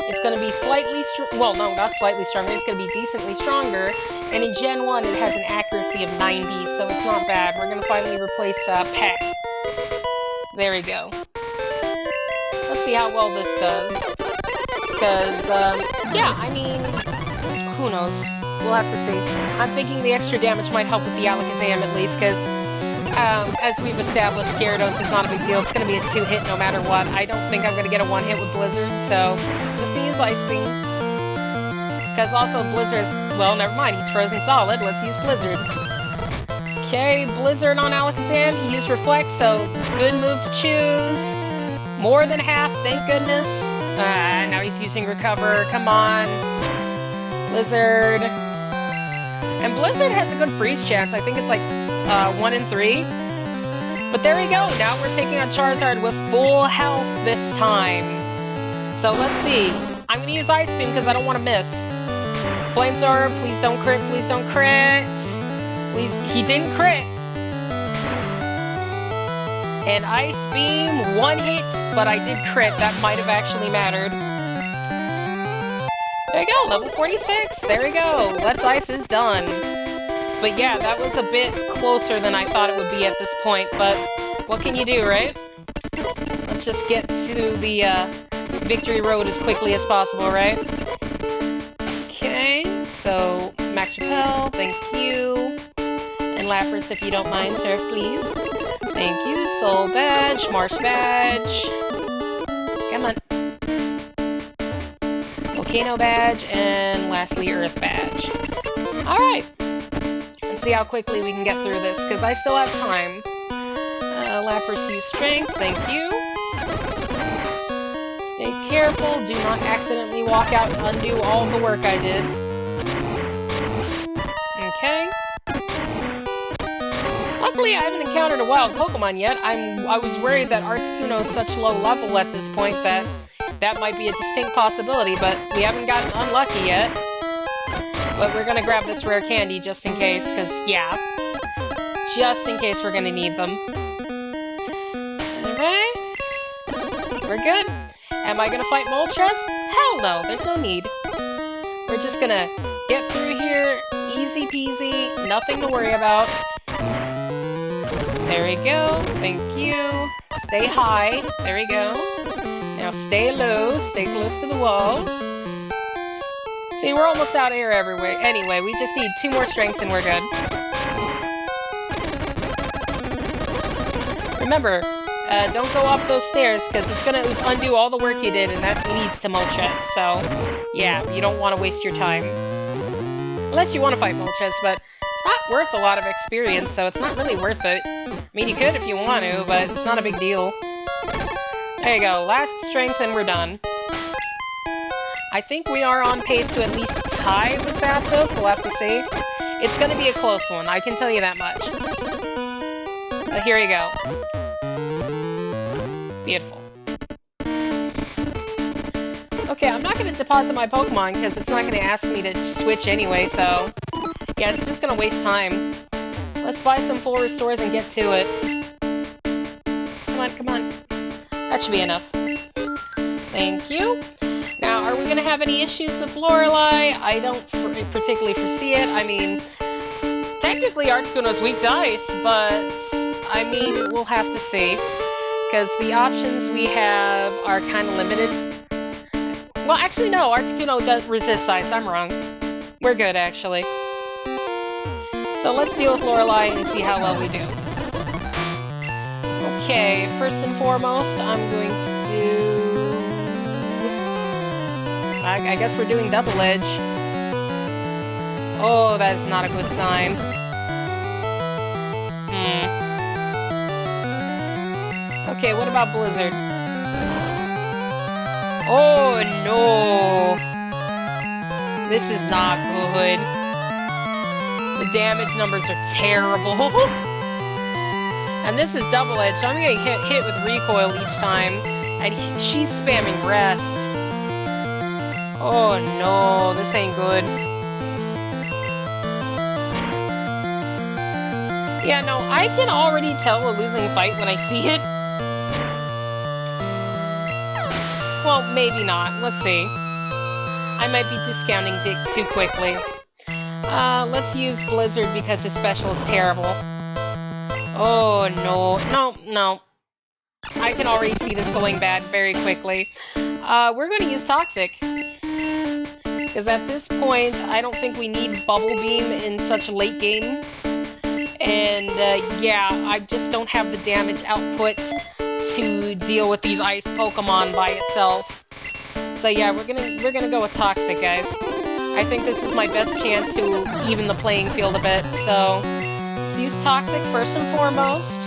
It's going to be slightly well, no, not slightly stronger. It's going to be decently stronger. And in Gen 1, it has an accuracy of 90, so it's not bad. We're going to finally replace Peck. There we go. Let's see how well this does. Because, yeah, I mean, who knows? We'll have to see. I'm thinking the extra damage might help with the Alakazam at least, because as we've established, Gyarados is not a big deal. It's going to be a 2-hit no matter what. I don't think I'm going to get a 1-hit with Blizzard, so just going to use Ice Beam. Because also Blizzard is, well, never mind, he's frozen solid. Let's use Blizzard. Okay, Blizzard on Alakazam. He used Reflect, so good move to choose. More than half, thank goodness. Now he's using Recover. Come on. Blizzard. And Blizzard has a good freeze chance. I think it's like 1 in 3. But there we go. Now we're taking on Charizard with full health this time. So let's see. I'm going to use Ice Beam because I don't want to miss. Flamethrower, please don't crit, please don't crit. Please, he didn't crit. And Ice Beam, 1 hit, but I did crit. That might have actually mattered. There you go, level 46. There we go. Let's Ice is done. But yeah, that was a bit closer than I thought it would be at this point, but what can you do, right? Let's just get to the victory road as quickly as possible, right? Okay, so Max Repel, thank you. And Lapras, if you don't mind, sir, please. Thank you. Soul Badge, Marsh Badge. Come on. Volcano Badge, and lastly, Earth Badge. Alright. Let's see how quickly we can get through this, because I still have time. Lapras, use Strength, thank you. Stay careful, do not accidentally walk out and undo all of the work I did. Okay. Luckily, I haven't encountered a wild Pokemon yet. I was worried that Articuno is such low level at this point that that might be a distinct possibility, but we haven't gotten unlucky yet. But we're gonna grab this rare candy just in case, because, yeah. Just in case we're gonna need them. Alright. We're good. Am I gonna fight Moltres? Hell no, there's no need. We're just gonna get through here, easy peasy, nothing to worry about. There we go, thank you. Stay high, there we go. Now stay low, stay close to the wall. See, we're almost out of here everywhere. Anyway, we just need 2 more strengths and we're good. Remember, don't go up those stairs, because it's going to undo all the work you did, and that leads to Moltres. So, yeah, you don't want to waste your time. Unless you want to fight Moltres, but it's not worth a lot of experience, so it's not really worth it. I mean, you could if you want to, but it's not a big deal. There you go, last strength and we're done. I think we are on pace to at least tie with Zapdos, we'll have to see. It's gonna be a close one, I can tell you that much. But here we go. Beautiful. Okay, I'm not gonna deposit my Pokemon because it's not gonna ask me to switch anyway, so... yeah, it's just gonna waste time. Let's buy some full restores and get to it. Come on, come on. That should be enough. Thank you. Now, are we going to have any issues with Lorelei? I don't particularly foresee it. I mean, technically Articuno's weak to ice, but I mean, we'll have to see. Because the options we have are kind of limited. Well, actually, no. Articuno does resist ice. I'm wrong. We're good, actually. So let's deal with Lorelei and see how well we do. Okay, first and foremost, I'm going to do... I guess we're doing Double Edge. Oh, that is not a good sign. Okay, what about Blizzard? Oh, no! This is not good. The damage numbers are terrible. And this is Double Edge, so I'm gonna get hit with recoil each time. And she's spamming Rest. Oh no, this ain't good. Yeah, no, I can already tell a losing fight when I see it. Well, maybe not. Let's see. I might be discounting Dick too quickly. Let's use Blizzard because his special is terrible. Oh, no. No. I can already see this going bad very quickly. We're going to use Toxic. Because at this point, I don't think we need Bubble Beam in such a late game. And, yeah, I just don't have the damage output to deal with these ice Pokemon by itself. So yeah, we're gonna go with Toxic, guys. I think this is my best chance to even the playing field a bit, so let's use Toxic first and foremost.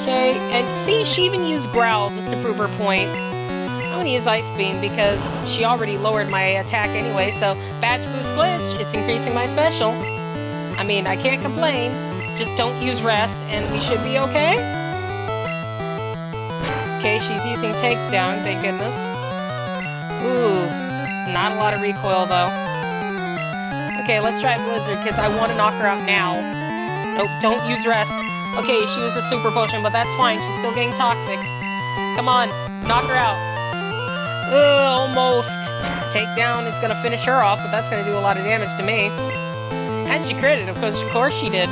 Okay, and see, she even used Growl just to prove her point. I'm gonna use Ice Beam because she already lowered my attack anyway, so Badge Boost Glitch, it's increasing my special. I mean, I can't complain. Just don't use Rest, and we should be okay. Okay, she's using Takedown, thank goodness. Ooh, not a lot of recoil, though. Okay, let's try Blizzard, because I want to knock her out now. Nope, don't use Rest. Okay, she used a Super Potion, but that's fine. She's still getting Toxic. Come on, knock her out. Ugh, almost. Takedown is going to finish her off, but that's going to do a lot of damage to me. And she critted, of course she did.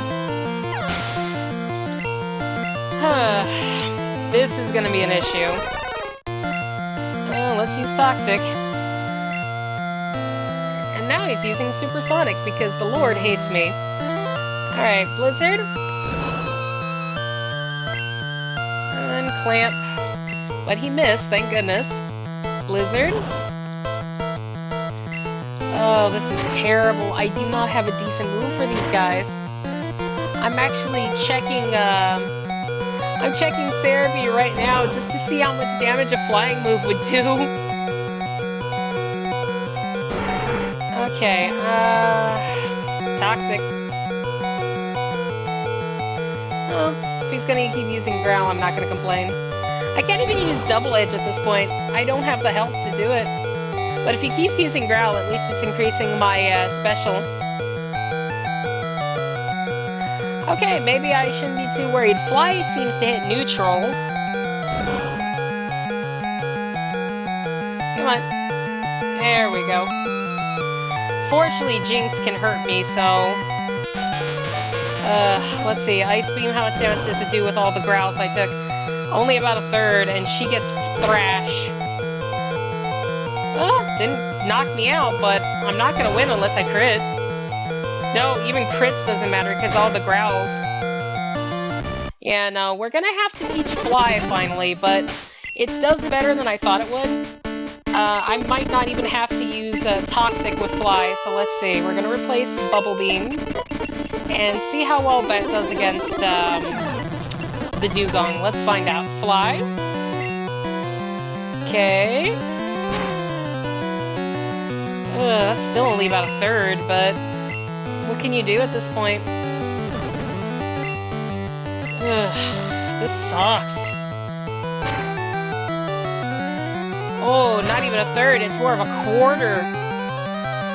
This is going to be an issue. Let's use Toxic. And now he's using Supersonic because the Lord hates me. Alright, Blizzard. And Clamp. But he missed, thank goodness. Blizzard. Oh, this is terrible. I do not have a decent move for these guys. I'm actually checking, I'm checking Therapy right now just to see how much damage a flying move would do. Okay, Toxic. Oh, if he's gonna keep using Growl, I'm not gonna complain. I can't even use Double Edge at this point. I don't have the health to do it. But if he keeps using Growl, at least it's increasing my, special. Okay, maybe I shouldn't be too worried. Fly seems to hit neutral. Come on. There we go. Fortunately, Jinx can hurt me, so... let's see. Ice Beam, how much damage does it do with all the Growls I took? Only about a third, and she gets Thrash. Didn't knock me out, but I'm not gonna win unless I crit. No, even crits doesn't matter because all the Growls. Yeah, no, we're gonna have to teach Fly finally, but it does better than I thought it would. I might not even have to use Toxic with Fly, so let's see. We're gonna replace Bubble Beam and see how well that does against the Dugong. Let's find out. Fly. Okay. That's still only about a third, but what can you do at this point? This sucks. Oh, not even a third, it's more of a quarter.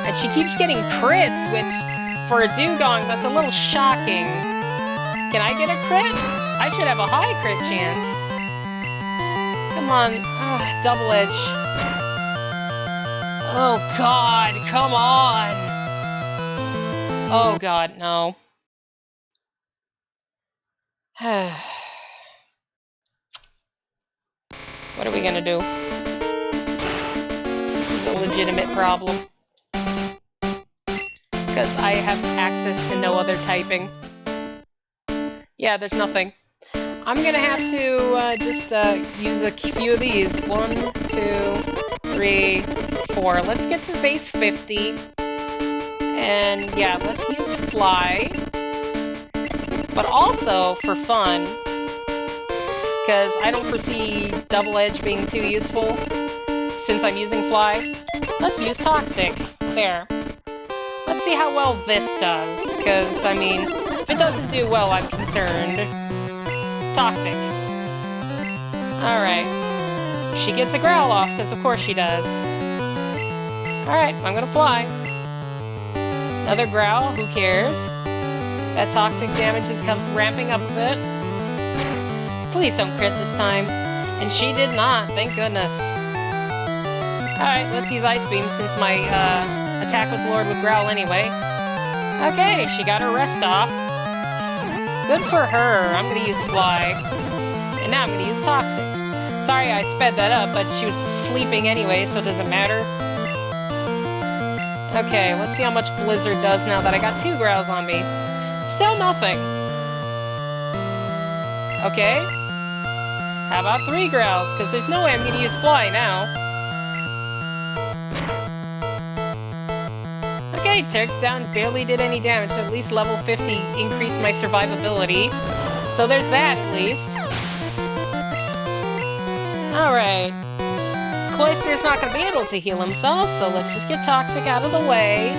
And she keeps getting crits, which, for a Dugong, that's a little shocking. Can I get a crit? I should have a high crit chance. Come on. Double Edge. Oh god, come on! Oh god, no. What are we gonna do? This is a legitimate problem. Because I have access to no other typing. Yeah, there's nothing. I'm gonna have to just use a few of these. 1, 2, 3, 4. Let's get to base 50. And yeah, let's use fly. But also for fun, because I don't foresee double edge being too useful since I'm using fly. Let's use toxic. There. Let's see how well this does, because I mean, if it doesn't do well, I'm concerned. Toxic. Alright. She gets a growl off, because of course she does. Alright, I'm gonna fly. Another growl, who cares? That toxic damage is ramping up a bit. Please don't crit this time. And she did not, thank goodness. Alright, let's use Ice Beam since my attack was lowered with growl anyway. Okay, she got her rest off. Good for her. I'm gonna use fly. And now I'm gonna use toxic. Sorry I sped that up, but she was sleeping anyway, so it doesn't matter. Okay, let's see how much Blizzard does now that I got 2 growls on me. Still nothing. Okay. How about 3 growls? Because there's no way I'm gonna use fly now. Okay, Takedown barely did any damage. At least level 50 increased my survivability. So there's that, at least. Alright. Cloyster's not going to be able to heal himself, so let's just get Toxic out of the way.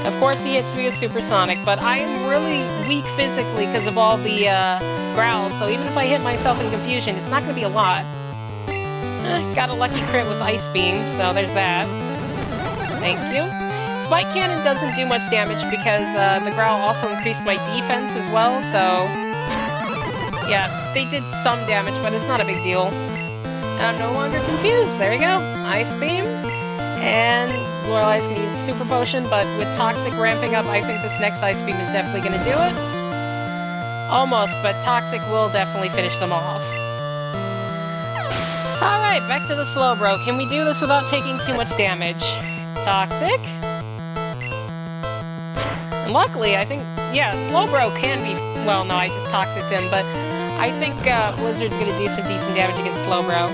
Of course he hits me with Supersonic, but I am really weak physically because of all the growls, so even if I hit myself in Confusion, it's not going to be a lot. Got a lucky crit with Ice Beam, so there's that. Thank you. Spike Cannon doesn't do much damage because the growl also increased my defense as well, so... yeah, they did some damage, but it's not a big deal. And I'm no longer confused. There we go. Ice Beam. And Lorelai's going to use a Super Potion, but with Toxic ramping up, I think this next Ice Beam is definitely going to do it. Almost, but Toxic will definitely finish them off. Alright, back to the Slowbro. Can we do this without taking too much damage? Toxic. And luckily, I think, yeah, Slowbro can be... well, no, I just Toxic'd him, but I think Blizzard's going to do some decent damage against Slowbro.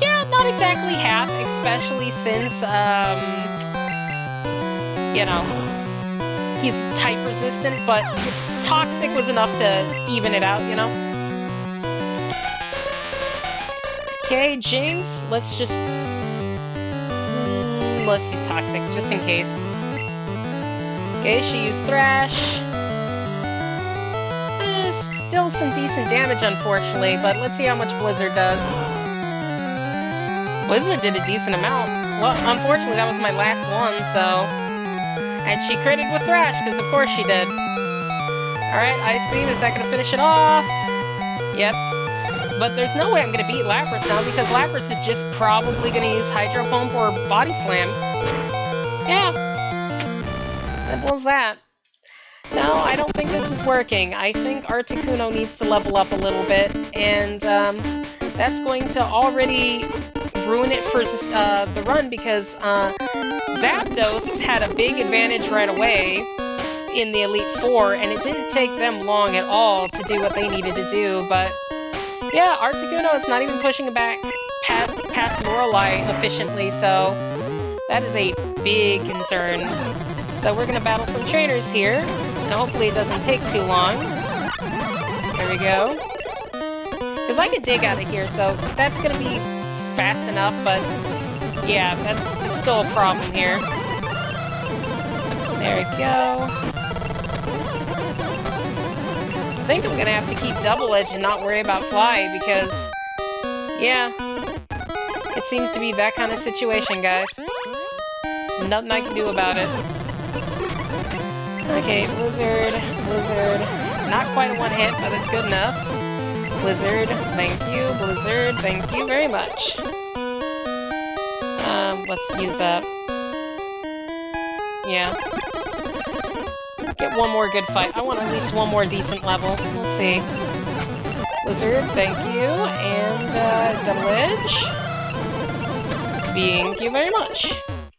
Yeah, not exactly half, especially since, you know, he's type resistant, but Toxic was enough to even it out, you know? Okay, James, let's just... let's use Toxic, just in case. Okay, she used Thrash. Still some decent damage, unfortunately, but let's see how much Blizzard does. Blizzard did a decent amount. Well, unfortunately, that was my last one, so... and she critted with Thrash, because of course she did. Alright, Ice Beam, is that going to finish it off? Yep. But there's no way I'm going to beat Lapras now, because Lapras is just probably going to use Hydro Pump or Body Slam. Yeah. Simple as that. No, I don't think this is working. I think Articuno needs to level up a little bit, and that's going to already ruin it for the run, because Zapdos had a big advantage right away in the Elite Four, and it didn't take them long at all to do what they needed to do, but yeah, Articuno is not even pushing it back past Lorelai efficiently, so that is a big concern. So we're going to battle some trainers here, and hopefully it doesn't take too long. There we go. Because I could dig out of here, so that's going to be fast enough, but yeah, it's still a problem here. There we go. I think I'm going to have to keep Double Edge and not worry about Fly, because, yeah, it seems to be that kind of situation, guys. There's nothing I can do about it. Okay, Blizzard, Blizzard. Not quite a one-hit, but it's good enough. Blizzard, thank you. Blizzard, thank you very much. Let's use up. Yeah. Get one more good fight. I want at least one more decent level. Let's see. Blizzard, thank you. And, Double Edge. Thank you very much.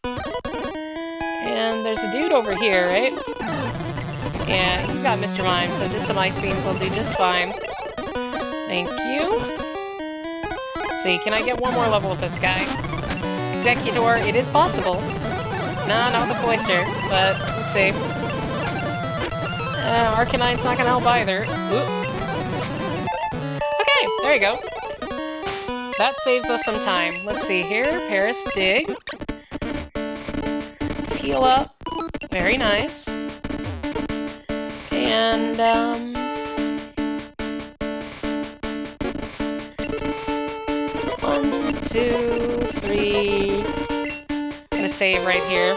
And there's a dude over here, right? Yeah, he's got Mr. Mime, so just some ice beams will do just fine. Thank you. Let's see, can I get one more level with this guy? Executor, it is possible. Nah, not with the Cloister, but let's see. Arcanine's not gonna help either. Oop. Okay, there you go. That saves us some time. Let's see here. Paris, dig. Let's heal up. Very nice. And, 1, 2, 3. I'm gonna save right here.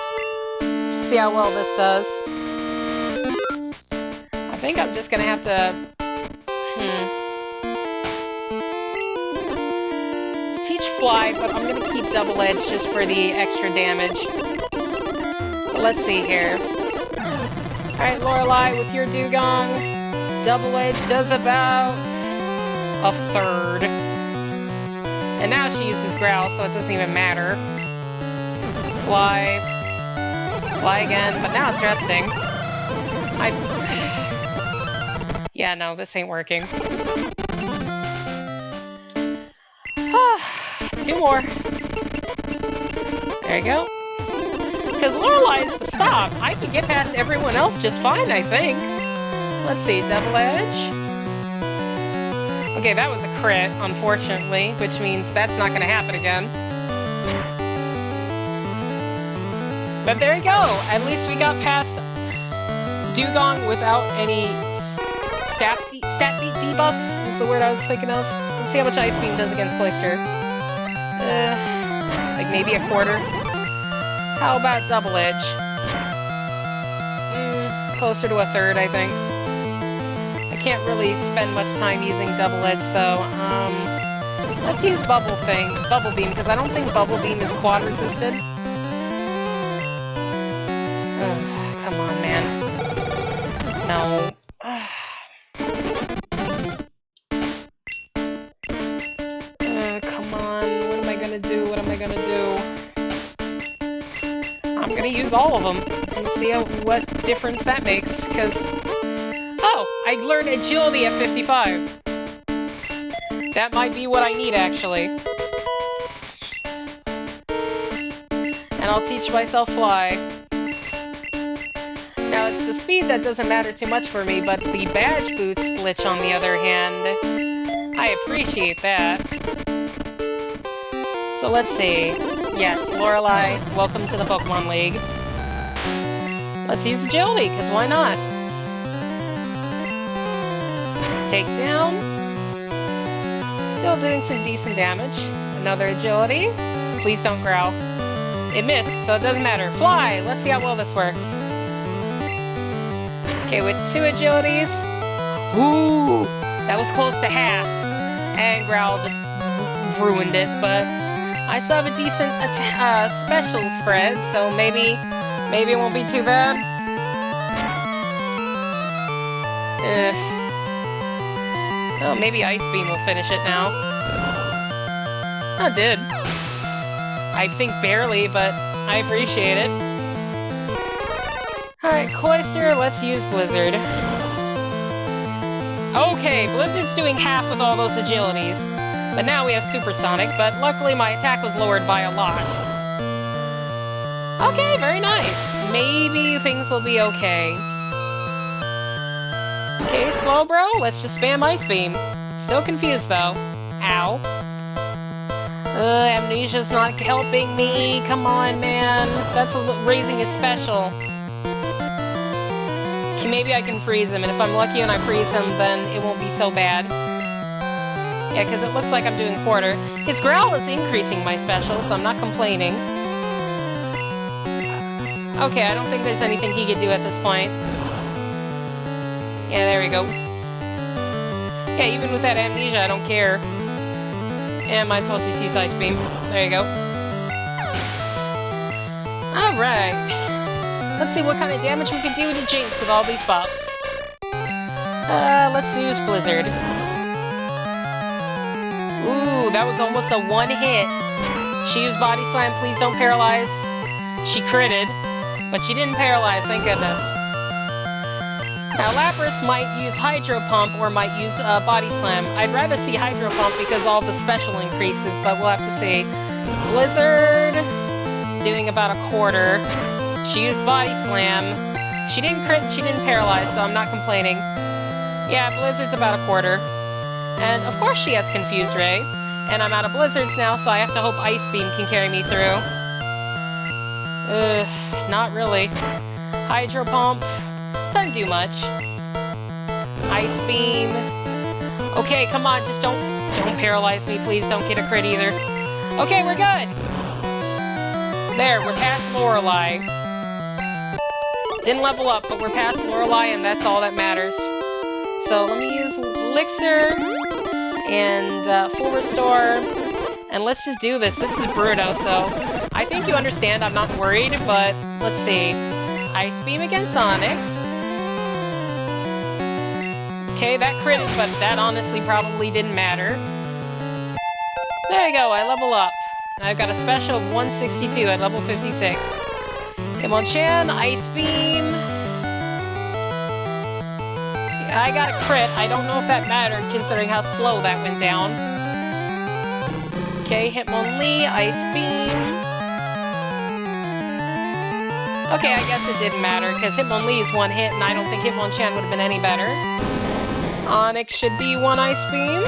See how well this does. I think I'm just gonna have to... Let's teach Fly, but I'm gonna keep Double Edge just for the extra damage. But let's see here. Alright, Lorelei, with your Dugong, Double Edge does about a third. And now she uses Growl, so it doesn't even matter. Fly. Fly again, but now it's resting. Yeah, no, this ain't working. 2 more. There you go. Because Lorelei's the stop. I can get past everyone else just fine, I think. Let's see, Double Edge. Okay, that was a crit, unfortunately, which means that's not going to happen again. But there you go. At least we got past Dugong without any stat beat debuffs, is the word I was thinking of. Let's see how much Ice Beam does against Cloister. Like maybe a quarter. How about Double Edge? Closer to a third, I think. I can't really spend much time using Double Edge, though. Let's use Bubble Beam, because I don't think Bubble Beam is quad resisted. Come on, man. No. Come on. What am I gonna do? What am I gonna do? I'm gonna use all of them and see what difference that makes, because... Oh! I learned Agility at 55. That might be what I need, actually. And I'll teach myself Fly. Now, it's the speed that doesn't matter too much for me, but the badge boost glitch, on the other hand, I appreciate that. So let's see. Yes, Lorelei, welcome to the Pokemon League. Let's use Agility, because why not? Take down. Still doing some decent damage. Another Agility. Please don't growl. It missed, so it doesn't matter. Fly! Let's see how well this works. Okay, with 2 Agilities. Ooh! That was close to half. And Growl just ruined it, but I still have a decent special spread, so maybe it won't be too bad. Oh, maybe Ice Beam will finish it now. Oh, it did. I think barely, but I appreciate it. Alright, Cloister, let's use Blizzard. Okay, Blizzard's doing half with all those Agilities. But now we have Supersonic, but luckily my attack was lowered by a lot. Okay, very nice. Maybe things will be okay. Okay, Slowbro, let's just spam Ice Beam. Still confused, though. Ow. Amnesia's not helping me. Come on, man. That's raising his special. Okay, maybe I can freeze him, and if I'm lucky and I freeze him, then it won't be so bad. Yeah, because it looks like I'm doing quarter. His Growl is increasing my special, so I'm not complaining. Okay, I don't think there's anything he could do at this point. Yeah, there we go. Yeah, even with that Amnesia, I don't care. And might as well just use Ice Beam. There you go. Alright. Let's see what kind of damage we can do to Jinx with all these buffs. Let's use Blizzard. Ooh, that was almost a one hit. She used Body Slam, please don't paralyze. She critted, but she didn't paralyze, thank goodness. Now, Lapras might use Hydro Pump or might use Body Slam. I'd rather see Hydro Pump because all the special increases, but we'll have to see. Blizzard is doing about a quarter. She used Body Slam. She didn't crit and she didn't paralyze, so I'm not complaining. Yeah, Blizzard's about a quarter. And of course she has Confuse Ray. And I'm out of Blizzards now, so I have to hope Ice Beam can carry me through. Not really. Hydro Pump doesn't do much. Ice Beam. Okay, come on, just don't paralyze me, please. Don't get a crit either. Okay, we're good. There, we're past Lorelei. Didn't level up, but we're past Lorelei, and that's all that matters. So let me use Elixir and Full Restore, and let's just do this. This is Bruno, so I think you understand I'm not worried, but let's see. Ice Beam against Onyx. Okay, that critted, but that honestly probably didn't matter. There you go, I level up. And I've got a special of 162 at level 56. Hitmonchan, Ice Beam. I got a crit. I don't know if that mattered considering how slow that went down. Okay, Hitmonlee, Ice Beam. Okay, I guess it didn't matter because Hitmonlee is one hit and I don't think Hitmonchan would have been any better. Onyx should be one Ice Beam.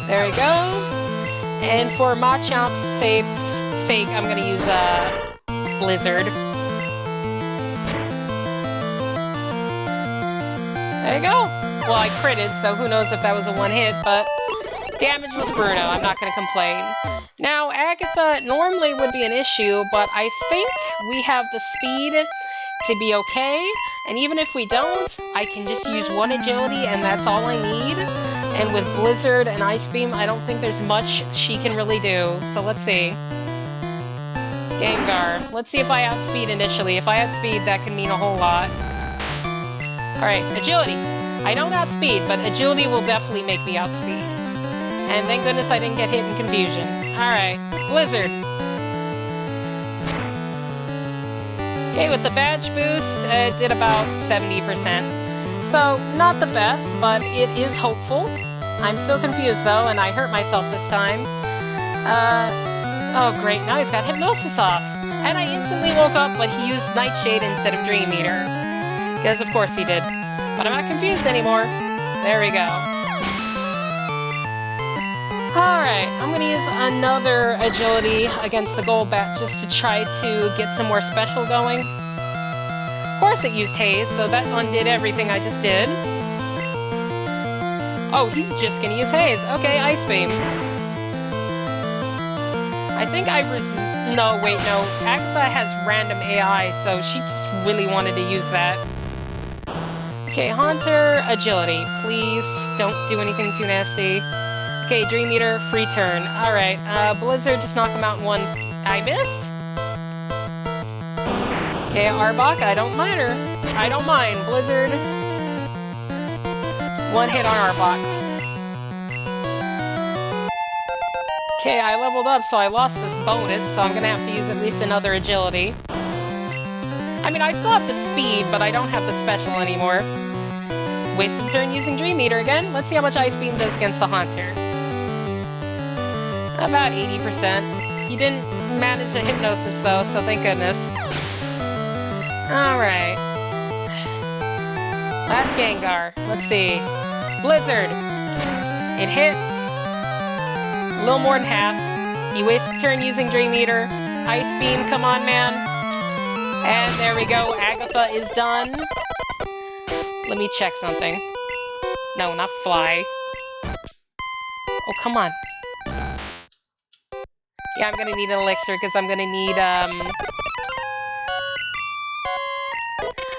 There we go. And for Machamp's sake, I'm gonna use Blizzard. There you go. Well, I critted, so who knows if that was a one hit, but damage was Bruno. I'm not gonna complain. Now, Agatha normally would be an issue, but I think we have the speed to be okay. And even if we don't, I can just use one agility, and that's all I need. And with Blizzard and Ice Beam, I don't think there's much she can really do. So let's see. Gengar. Let's see if I outspeed initially. If I outspeed, that can mean a whole lot. Alright, agility. I don't outspeed, but agility will definitely make me outspeed. And thank goodness I didn't get hit in confusion. Alright, Blizzard. Okay, with the badge boost, it did about 70%. So, not the best, but it is hopeful. I'm still confused though, and I hurt myself this time. Oh great, now he's got Hypnosis off. And I instantly woke up, but he used Nightshade instead of Dream Eater. Because of course he did. But I'm not confused anymore. There we go. Alright, I'm gonna use another agility against the Golbat just to try to get some more special going. Of course it used Haze, so that undid everything I just did. Oh, he's just gonna use Haze. Okay, Ice Beam. I think no, wait, no. Agatha has random AI, so she just really wanted to use that. Okay, Haunter, agility. Please, don't do anything too nasty. Okay, Dream Eater, free turn. Alright, Blizzard, just knock him out in one. I missed? Okay, Arbok, I don't mind her. I don't mind. Blizzard. One hit on Arbok. Okay, I leveled up, so I lost this bonus, so I'm gonna have to use at least another agility. I mean, I still have the speed, but I don't have the special anymore. Wasted turn using Dream Eater again. Let's see how much Ice Beam does against the Haunter. About 80%. He didn't manage a Hypnosis, though, so thank goodness. Alright. Last Gengar. Let's see. Blizzard. It hits. A little more than half. He wastes a turn using Dream Eater. Ice Beam, come on, man. And there we go. Agatha is done. Let me check something. No, not Fly. Oh, come on. Yeah, I'm gonna need an elixir because I'm gonna need,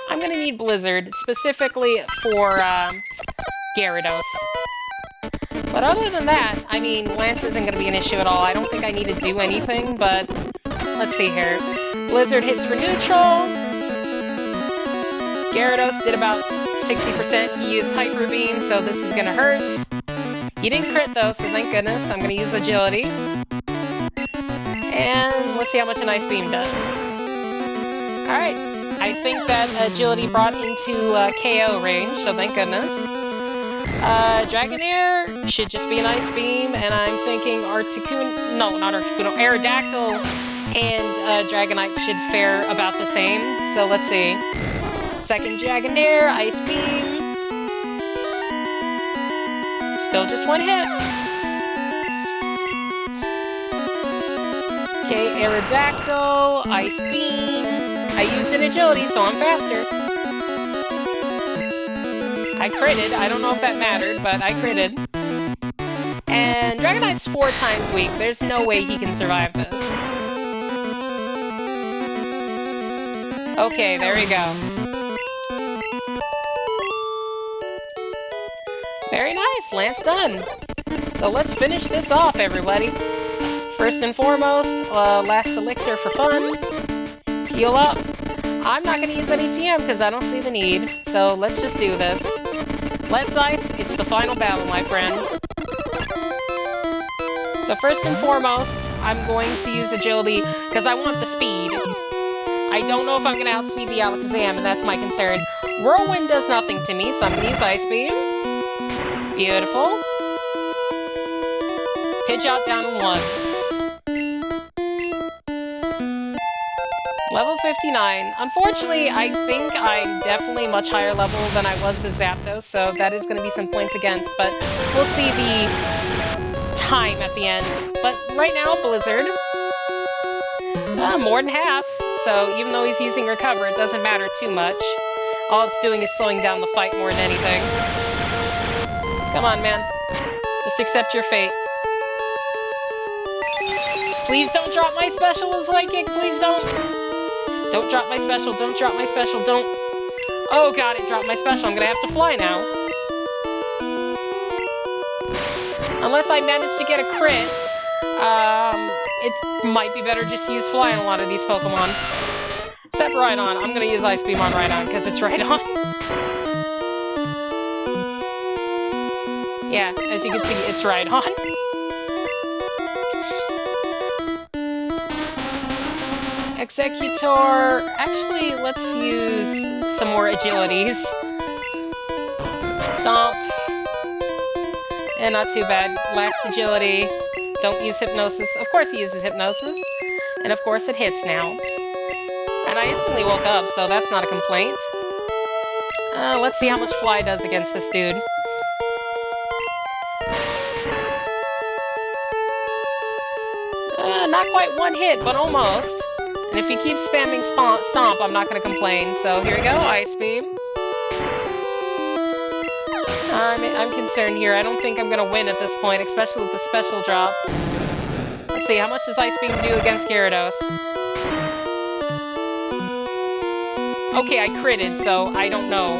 I'm gonna need Blizzard, specifically for, Gyarados. But other than that, I mean, Lance isn't gonna be an issue at all. I don't think I need to do anything, but let's see here. Blizzard hits for neutral. Gyarados did about 60%. He used Hyper Beam, so this is gonna hurt. He didn't crit though, so thank goodness. I'm gonna use Agility. And let's see how much an Ice Beam does. Alright, I think that Agility brought into KO range, so thank goodness. Dragonair should just be an Ice Beam, and I'm thinking Articuno, no, not Articuno, Aerodactyl and Dragonite should fare about the same. So let's see. Second Dragonair, Ice Beam. Still just one hit. Okay, Aerodactyl, Ice Beam. I used an Agility, so I'm faster. I critted. I don't know if that mattered, but I critted. And Dragonite's 4 times weak. There's no way he can survive this. Okay, there we go. Very nice, Lance done. So let's finish this off, everybody. First and foremost, last elixir for fun. Heal up. I'm not going to use any TM because I don't see the need. So let's just do this. Let's Ice, it's the final battle, my friend. So first and foremost, I'm going to use Agility because I want the speed. I don't know if I'm going to outspeed the Alakazam, and that's my concern. Whirlwind does nothing to me, so I'm going to use Ice Beam. Beautiful. Pidgeot down to 1. Level 59. Unfortunately, I think I'm definitely much higher level than I was with Zapdos, so that is going to be some points against, but we'll see the time at the end. But right now, Blizzard, more than half, so even though he's using Recover, it doesn't matter too much. All it's doing is slowing down the fight more than anything. Come on, man. Just accept your fate. Please don't drop my special with Light Kick, please don't! Don't drop my special, don't drop my special, don't... Oh god, it dropped my special, I'm gonna have to fly now. Unless I manage to get a crit, it might be better just to use Fly on a lot of these Pokemon. Except Rhydon, I'm gonna use Ice Beam on Rhydon, because it's Rhydon. Yeah, as you can see, it's Rhydon. Executor, actually, let's use some more Agilities. Stomp. And not too bad. Last Agility. Don't use Hypnosis. Of course he uses Hypnosis. And of course it hits now. And I instantly woke up, so that's not a complaint. Let's see how much Fly does against this dude. Not quite one hit, but almost. And if he keeps spamming Stomp, I'm not going to complain. So here we go, Ice Beam. I'm concerned here. I don't think I'm going to win at this point, especially with the special drop. Let's see, how much does Ice Beam do against Gyarados? Okay, I critted, so I don't know.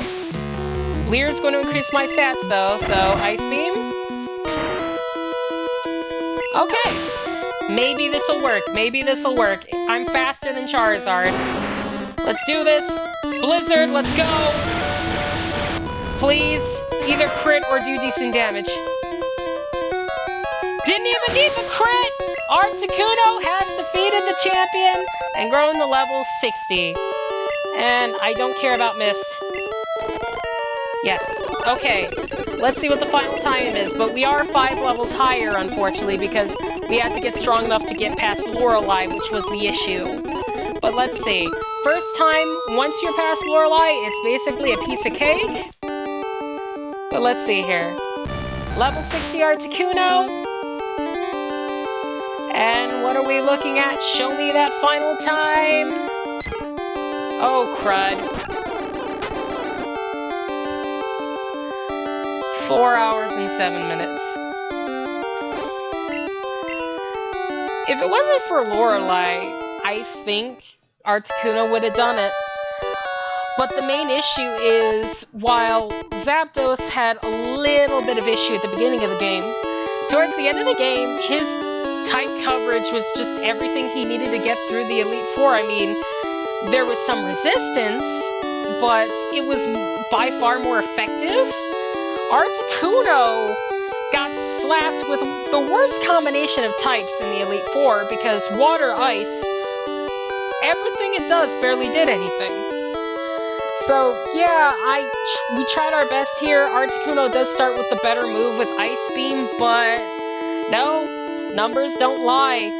Leer's going to increase my stats, though, so Ice Beam. Okay. Maybe this'll work. Maybe this'll work. I'm faster than Charizard. Let's do this. Blizzard, let's go. Please, either crit or do decent damage. Didn't even need the crit! Articuno has defeated the champion and grown to level 60. And I don't care about Mist. Yes. Okay. Let's see what the final time is, but we are 5 levels higher, unfortunately, because we had to get strong enough to get past Lorelei, which was the issue. But let's see. First time, once you're past Lorelei, it's basically a piece of cake. But let's see here. Level 60 Articuno. And what are we looking at? Show me that final time. Oh, crud. 4 hours and 7 minutes. If it wasn't for Lorelei, I think Articuno would have done it. But the main issue is, while Zapdos had a little bit of issue at the beginning of the game, towards the end of the game, his type coverage was just everything he needed to get through the Elite Four. I mean, there was some resistance, but it was by far more effective. Articuno got slapped with the worst combination of types in the Elite Four because water, ice, everything it does barely did anything. So yeah, we tried our best here. Articuno does start with the better move with Ice Beam, but no, numbers don't lie.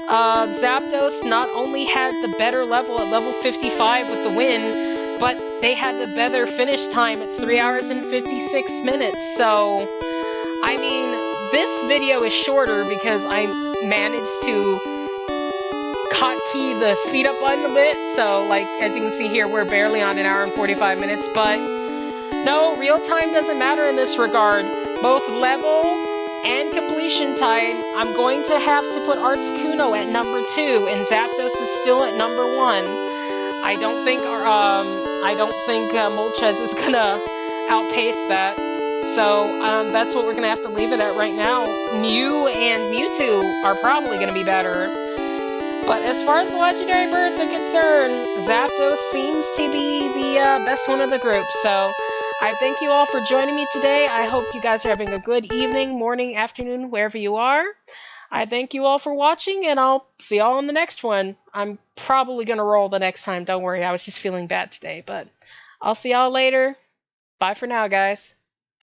Zapdos not only had the better level at level 55 with the win, but they had the better finish time at 3 hours and 56 minutes. So, I mean, this video is shorter because I managed to hotkey the speed up button a bit. So, like, as you can see here, we're barely on 1 hour and 45 minutes. But no, real time doesn't matter in this regard. Both level and completion time, I'm going to have to put Articuno at number 2, and Zapdos is still at number 1. I don't think Moltres is gonna outpace that. So that's what we're gonna have to leave it at right now. Mew and Mewtwo are probably gonna be better. But as far as the legendary birds are concerned, Zapdos seems to be the best one of the group. So I thank you all for joining me today. I hope you guys are having a good evening, morning, afternoon, wherever you are. I thank you all for watching, and I'll see y'all in the next one. I'm probably going to roll the next time. Don't worry, I was just feeling bad today. But I'll see y'all later. Bye for now, guys.